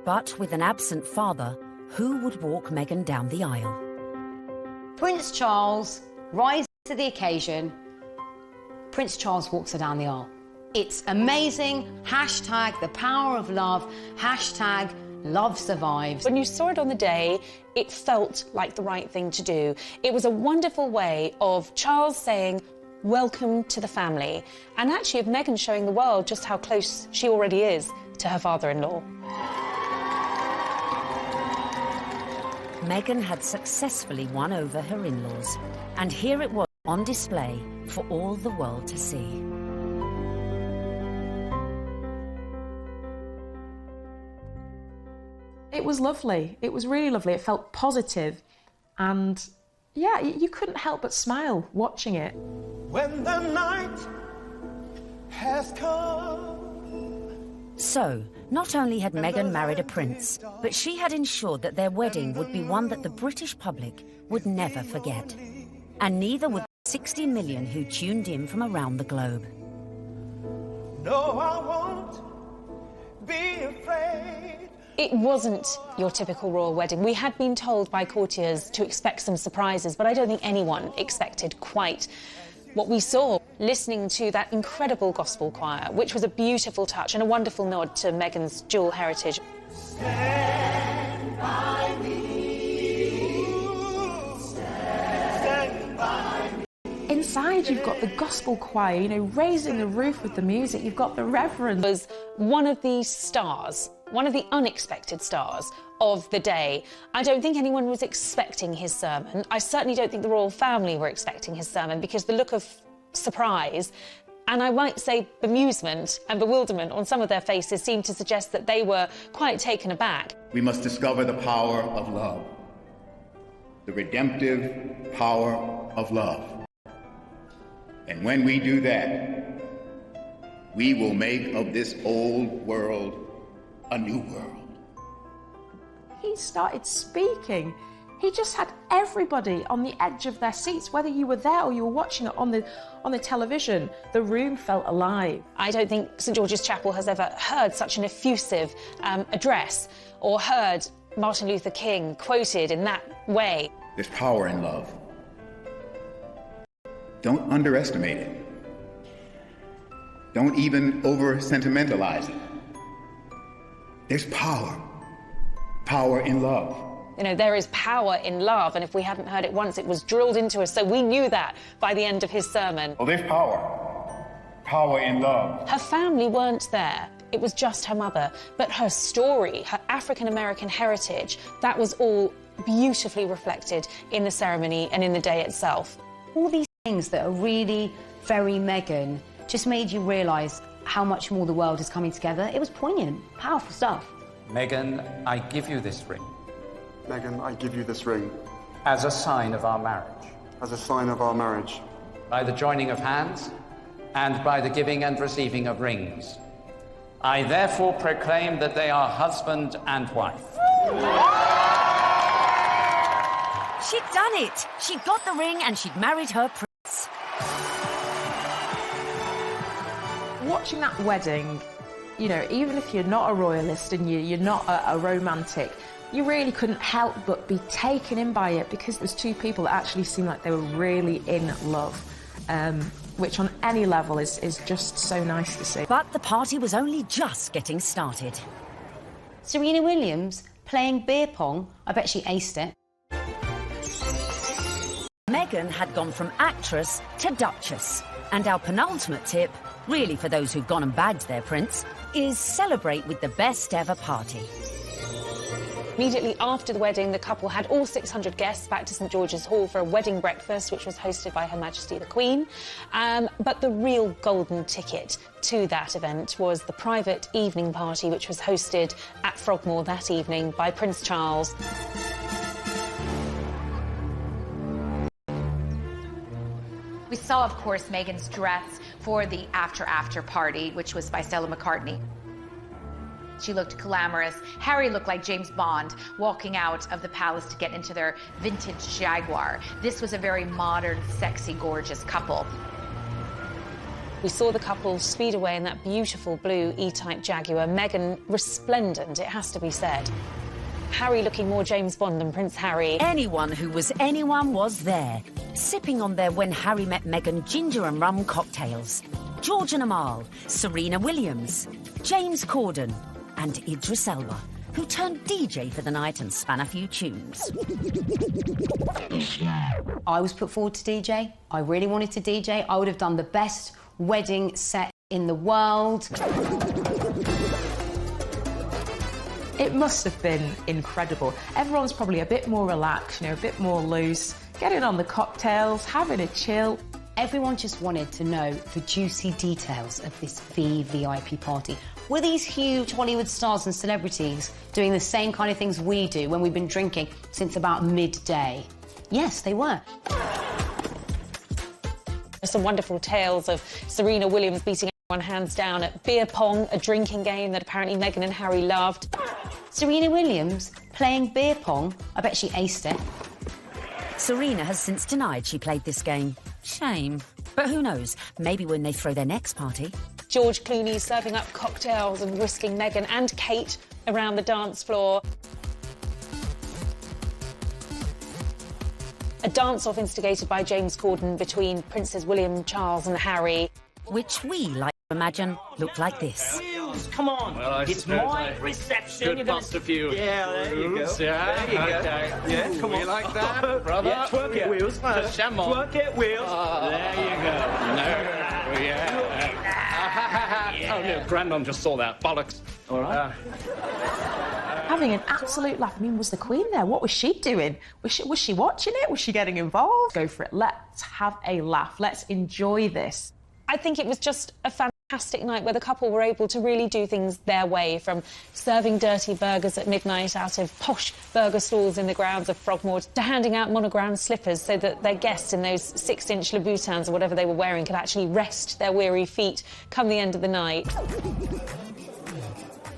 [SPEAKER 9] But with an absent father, who would walk Meghan down the aisle?
[SPEAKER 17] Prince Charles, rising To the occasion, Prince Charles walks her down the aisle. It's amazing. Hashtag the power of love. Hashtag love survives.
[SPEAKER 1] When you saw it on the day, it felt like the right thing to do. It was a wonderful way of Charles saying, welcome to the family, and actually of Meghan showing the world just how close she already is to her father-in-law.
[SPEAKER 9] Meghan had successfully won over her in-laws, and here it was on display for all the world to see.
[SPEAKER 10] It was lovely. It was really lovely. It felt positive, and yeah, you couldn't help but smile watching it.
[SPEAKER 4] When the night has come.
[SPEAKER 9] So, not only had Meghan married a prince, but she had ensured that their wedding would be one that the British public would never forget. And neither would the 60 million who tuned in from around the globe.
[SPEAKER 4] No, I won't be afraid.
[SPEAKER 1] It wasn't your typical royal wedding. We had been told by courtiers to expect some surprises, but I don't think anyone expected quite what we saw. Listening to that incredible gospel choir, which was a beautiful touch and a wonderful nod to Meghan's dual heritage.
[SPEAKER 4] Stand by me. Stand by me.
[SPEAKER 10] Inside, you've got the gospel choir, you know, raising the roof with the music. You've got the reverend.
[SPEAKER 1] Was one of the stars, one of the unexpected stars of the day. I don't think anyone was expecting his sermon. I certainly don't think the royal family were expecting his sermon, because the look of surprise, and I might say bemusement and bewilderment on some of their faces seemed to suggest that they were quite taken aback.
[SPEAKER 5] We must discover the power of love, the redemptive power of love. And when we do that, we will make of this old world a new world.
[SPEAKER 10] He started speaking. He just had everybody on the edge of their seats, whether you were there or you were watching it on the television. The room felt alive.
[SPEAKER 1] I don't think St George's Chapel has ever heard such an effusive address, or heard Martin Luther King quoted in that way.
[SPEAKER 5] There's power in love. Don't underestimate it. Don't even over-sentimentalize it. There's power. Power in love.
[SPEAKER 1] You know, there is power in love, and if we hadn't heard it once, it was drilled into us, so we knew that by the end of his sermon.
[SPEAKER 5] Well, there's power. Power in love.
[SPEAKER 1] Her family weren't there. It was just her mother. But her story, her African-American heritage, that was all beautifully reflected in the ceremony and in the day itself.
[SPEAKER 17] All these things that are really very Meghan just made you realise how much more the world is coming together. It was poignant, powerful stuff.
[SPEAKER 7] Meghan, I give you this ring.
[SPEAKER 23] Meghan, I give you this ring.
[SPEAKER 7] As a sign of our marriage.
[SPEAKER 23] As a sign of our marriage.
[SPEAKER 7] By the joining of hands, and by the giving and receiving of rings. I therefore proclaim that they are husband and wife.
[SPEAKER 9] She'd done it. She'd got the ring and she'd married her prince.
[SPEAKER 10] Watching that wedding, you know, even if you're not a royalist and you're not a romantic, you really couldn't help but be taken in by it, because there's two people that actually seemed like they were really in love, which on any level is just so nice to see.
[SPEAKER 9] But the party was only just getting started.
[SPEAKER 17] Serena Williams playing beer pong, I bet she aced it.
[SPEAKER 9] Meghan had gone from actress to duchess. And our penultimate tip, really for those who've gone and bagged their prince, is celebrate with the best ever party.
[SPEAKER 1] Immediately after the wedding, the couple had all 600 guests back to St George's Hall for a wedding breakfast, which was hosted by Her Majesty the Queen. But the real golden ticket to that event was the private evening party, which was hosted at Frogmore that evening by Prince Charles.
[SPEAKER 18] We saw, of course, Meghan's dress for the after party, which was by Stella McCartney. She looked glamorous. Harry looked like James Bond walking out of the palace to get into their vintage Jaguar. This was a very modern, sexy, gorgeous couple.
[SPEAKER 1] We saw the couple speed away in that beautiful blue E-Type Jaguar. Meghan resplendent, it has to be said. Harry looking more James Bond than Prince Harry.
[SPEAKER 9] Anyone who was anyone was there. sipping on their When Harry Met Meghan ginger and rum cocktails. George and Amal, Serena Williams, James Corden and Idris Elba, who turned DJ for the night and span a few tunes.
[SPEAKER 17] I was put forward to DJ. I really wanted to DJ. I would have done the best wedding set in the world.
[SPEAKER 10] It must have been incredible. Everyone's probably a bit more relaxed, a bit more loose, getting on the cocktails, having a chill.
[SPEAKER 17] Everyone just wanted to know the juicy details of this VVIP party. Were these huge Hollywood stars and celebrities doing the same kind of things we do when we've been drinking since about midday? Yes, they were.
[SPEAKER 1] Some wonderful tales of Serena Williams beating everyone hands down at beer pong, a drinking game that apparently Meghan and Harry loved.
[SPEAKER 17] Serena Williams playing beer pong? I bet she aced it.
[SPEAKER 9] Serena has since denied she played this game. Shame. But who knows, maybe when they throw their next party.
[SPEAKER 1] George Clooney serving up cocktails and whisking Meghan and Kate around the dance floor. A dance-off instigated by James Corden between Princes William, Charles and Harry.
[SPEAKER 9] Which we like to imagine looked like this.
[SPEAKER 6] Come on,
[SPEAKER 8] well,
[SPEAKER 6] it's my reception.
[SPEAKER 8] Good subterfuge.
[SPEAKER 6] Yeah, there you go.
[SPEAKER 8] Yeah,
[SPEAKER 6] there you go.
[SPEAKER 8] Okay.
[SPEAKER 6] Yeah, come on.
[SPEAKER 8] You like that, brother?
[SPEAKER 6] Yeah, twerk it, Wheels.
[SPEAKER 8] Come on.
[SPEAKER 6] Twerk it, Wheels.
[SPEAKER 8] There you go. No, yeah. Oh, no, Grandon just saw that. Bollocks.
[SPEAKER 6] All right.
[SPEAKER 10] Having an absolute laugh. I mean, was the Queen there? What was she doing? Was she watching it? Was she getting involved? Go for it. Let's have a laugh. Let's enjoy this.
[SPEAKER 1] I think it was just a fantastic night where the couple were able to really do things their way, from serving dirty burgers at midnight out of posh burger stalls in the grounds of Frogmore to handing out monogrammed slippers so that their guests in those 6-inch Louboutins or whatever they were wearing could actually rest their weary feet come the end of the night.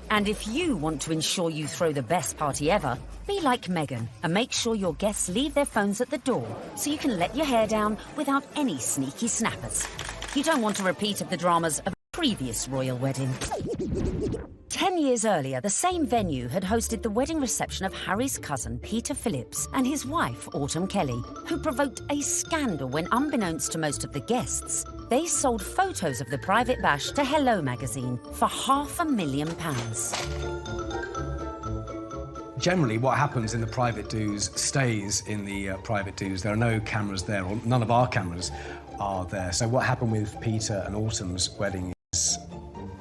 [SPEAKER 9] And if you want to ensure you throw the best party ever, be like Meghan and make sure your guests leave their phones at the door so you can let your hair down without any sneaky snappers. You don't want a repeat of the dramas of a previous royal wedding. 10 years earlier, the same venue had hosted the wedding reception of Harry's cousin, Peter Phillips, and his wife, Autumn Kelly, who provoked a scandal when, unbeknownst to most of the guests, they sold photos of the private bash to Hello magazine for £500,000.
[SPEAKER 22] Generally, what happens in the private do's stays in the private do's. There are no cameras there, or none of our cameras are there. So what happened with Peter and Autumn's wedding is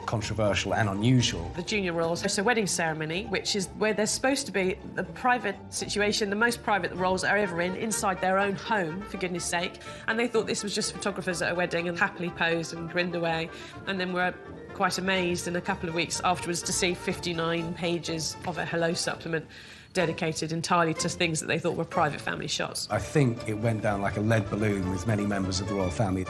[SPEAKER 22] controversial and unusual.
[SPEAKER 10] The junior royals host a wedding ceremony, which is where there's supposed to be the private situation, the most private the royals are ever in, inside their own home, for goodness sake. And they thought this was just photographers at a wedding and happily posed and grinned away. And then were quite amazed in a couple of weeks afterwards to see 59 pages of a Hello supplement dedicated entirely to things that they thought were private family shots.
[SPEAKER 22] I think it went down like a lead balloon with many members of the royal family.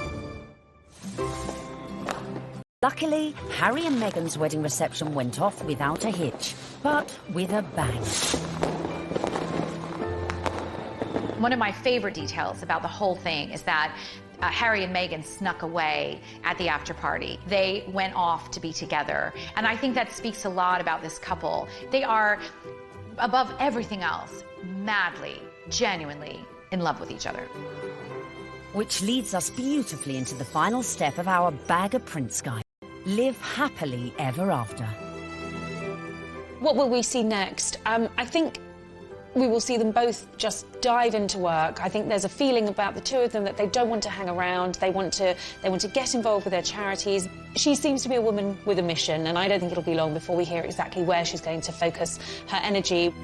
[SPEAKER 9] Luckily, Harry and Meghan's wedding reception went off without a hitch, but with a bang.
[SPEAKER 18] One of my favorite details about the whole thing is that Harry and Meghan snuck away at the after party. They went off to be together. And I think that speaks a lot about this couple. They are, above everything else, madly, genuinely in love with each other.
[SPEAKER 9] Which leads us beautifully into the final step of our Bag of Prince guide. Live happily ever after.
[SPEAKER 1] What will we see next? I think we will see them both just dive into work. I think there's a feeling about the two of them that they don't want to hang around. They want to get involved with their charities. She seems to be a woman with a mission, and I don't think it'll be long before we hear exactly where she's going to focus her energy.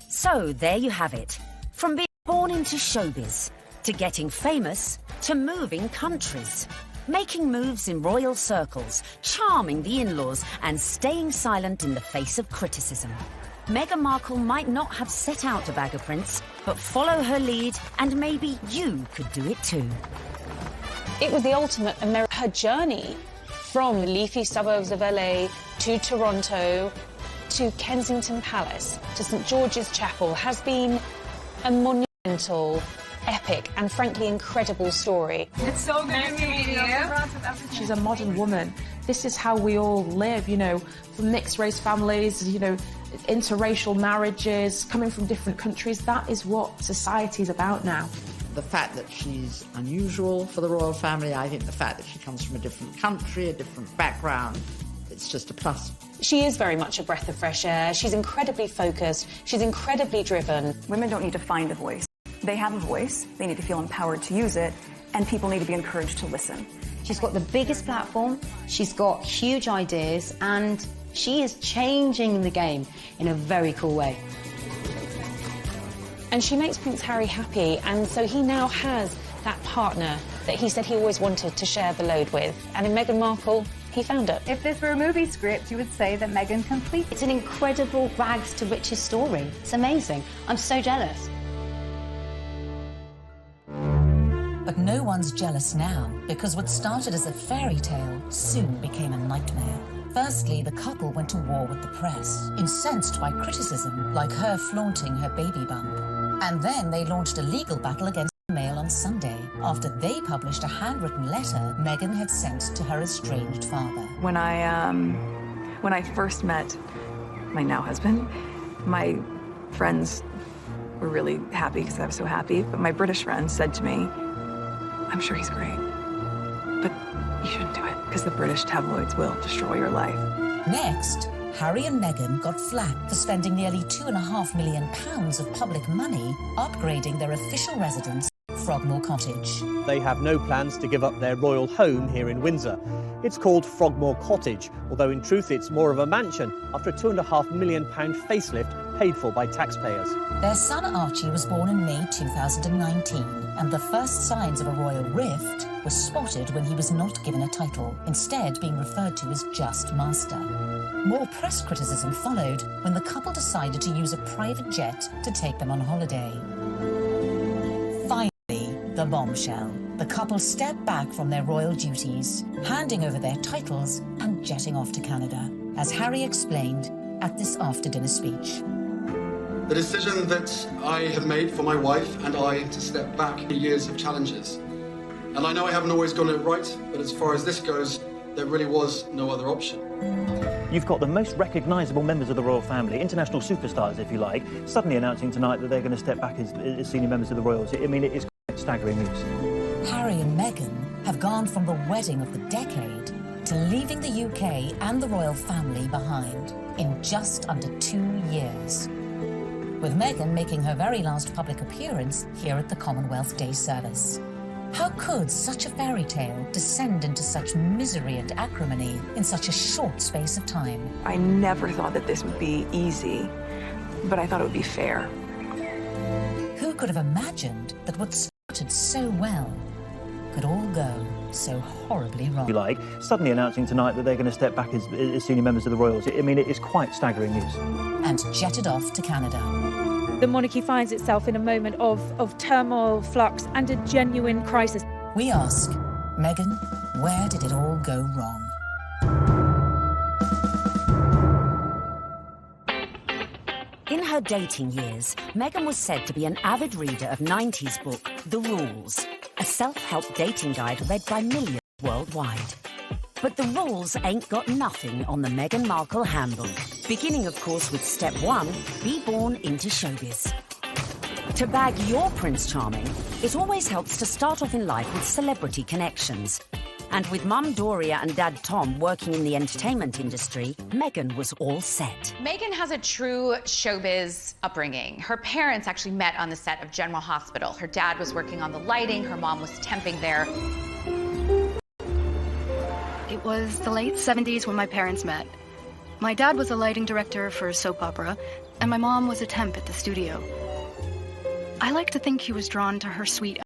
[SPEAKER 9] So there you have it. From being born into showbiz, to getting famous, to moving countries. Making moves in royal circles, charming the in-laws, and staying silent in the face of criticism. Meghan Markle might not have set out to bag a prince, but follow her lead, and maybe you could do it too.
[SPEAKER 1] It was the ultimate her journey from the leafy suburbs of LA to Toronto to Kensington Palace to St George's Chapel has been a monumental epic and frankly incredible story.
[SPEAKER 16] It's so good to meet you.
[SPEAKER 10] She's a modern woman. This is how we all live, you know, from mixed-race families, you know, interracial marriages, coming from different countries. That is what society is about now.
[SPEAKER 12] The fact that she's unusual for the royal family, I think the fact that she comes from a different country, a different background, it's just a plus.
[SPEAKER 1] She is very much a breath of fresh air. She's incredibly focused. She's incredibly driven.
[SPEAKER 13] Women don't need to find a voice. They have a voice. They need to feel empowered to use it, and people need to be encouraged to listen.
[SPEAKER 17] She's got the biggest platform, she's got huge ideas, and she is changing the game in a very cool way.
[SPEAKER 1] And she makes Prince Harry happy, and so he now has that partner that he said he always wanted to share the load with. And in Meghan Markle, he found it.
[SPEAKER 14] If this were a movie script, you would say that Meghan completes.
[SPEAKER 17] It's an incredible rags to riches story. It's amazing. I'm so jealous.
[SPEAKER 20] But no one's jealous now, because what started as a fairy tale soon became a nightmare. Firstly, the couple went to war with the press, incensed by criticism, like her flaunting her baby bump. And then they launched a legal battle against the Mail on Sunday, after they published a handwritten letter Meghan had sent to her estranged father.
[SPEAKER 13] When I first met my now husband, my friends were really happy because I was so happy, but my British friends said to me, I'm sure he's great, but you shouldn't do it because the British tabloids will destroy your life.
[SPEAKER 20] Next, Harry and Meghan got flack for spending nearly £2.5 million of public money upgrading their official residence, Frogmore Cottage.
[SPEAKER 24] They have no plans to give up their royal home here in Windsor. It's called Frogmore Cottage, although in truth it's more of a mansion after a £2.5 million facelift paid for by taxpayers.
[SPEAKER 20] Their son Archie was born in May 2019, and the first signs of a royal rift were spotted when he was not given a title, instead being referred to as just Master. More press criticism followed when the couple decided to use a private jet to take them on holiday. Finally, the bombshell. The couple stepped back from their royal duties, handing over their titles and jetting off to Canada, as Harry explained at this after-dinner speech.
[SPEAKER 23] The decision that I have made for my wife and I to step back in years of challenges. And I know I haven't always got it right, but as far as this goes, there really was no other option.
[SPEAKER 25] You've got the most recognisable members of the royal family, international superstars, if you like, suddenly announcing tonight that they're going to step back as senior members of the royals. I mean, it is quite staggering news.
[SPEAKER 20] Harry and Meghan have gone from the wedding of the decade to leaving the UK and the royal family behind in just under 2 years, with Meghan making her very last public appearance here at the Commonwealth Day service. How could such a fairy tale descend into such misery and acrimony in such a short space of time?
[SPEAKER 13] I never thought that this would be easy, but I thought it would be fair.
[SPEAKER 20] Who could have imagined that what started so well could all go so horribly wrong?
[SPEAKER 25] You like, suddenly announcing tonight that they're going to step back as senior members of the royals. I mean, it is quite staggering news.
[SPEAKER 20] And jetted off to Canada.
[SPEAKER 26] The monarchy finds itself in a moment of turmoil, flux, and a genuine crisis.
[SPEAKER 20] We ask, Meghan, where did it all go wrong? In her dating years, Meghan was said to be an avid reader of 90s book, The Rules, a self-help dating guide read by millions worldwide. But the rules ain't got nothing on the Meghan Markle handbook. Beginning, of course, with step 1, be born into showbiz. To bag your Prince Charming, it always helps to start off in life with celebrity connections. And with Mum Doria and Dad Tom working in the entertainment industry, Meghan was all set.
[SPEAKER 18] Meghan has a true showbiz upbringing. Her parents actually met on the set of General Hospital. Her dad was working on the lighting, her mom was temping there.
[SPEAKER 27] It was the late 70s when my parents met. My dad was a lighting director for a soap opera, and my mom was a temp at the studio. I like to think he was drawn to her sweet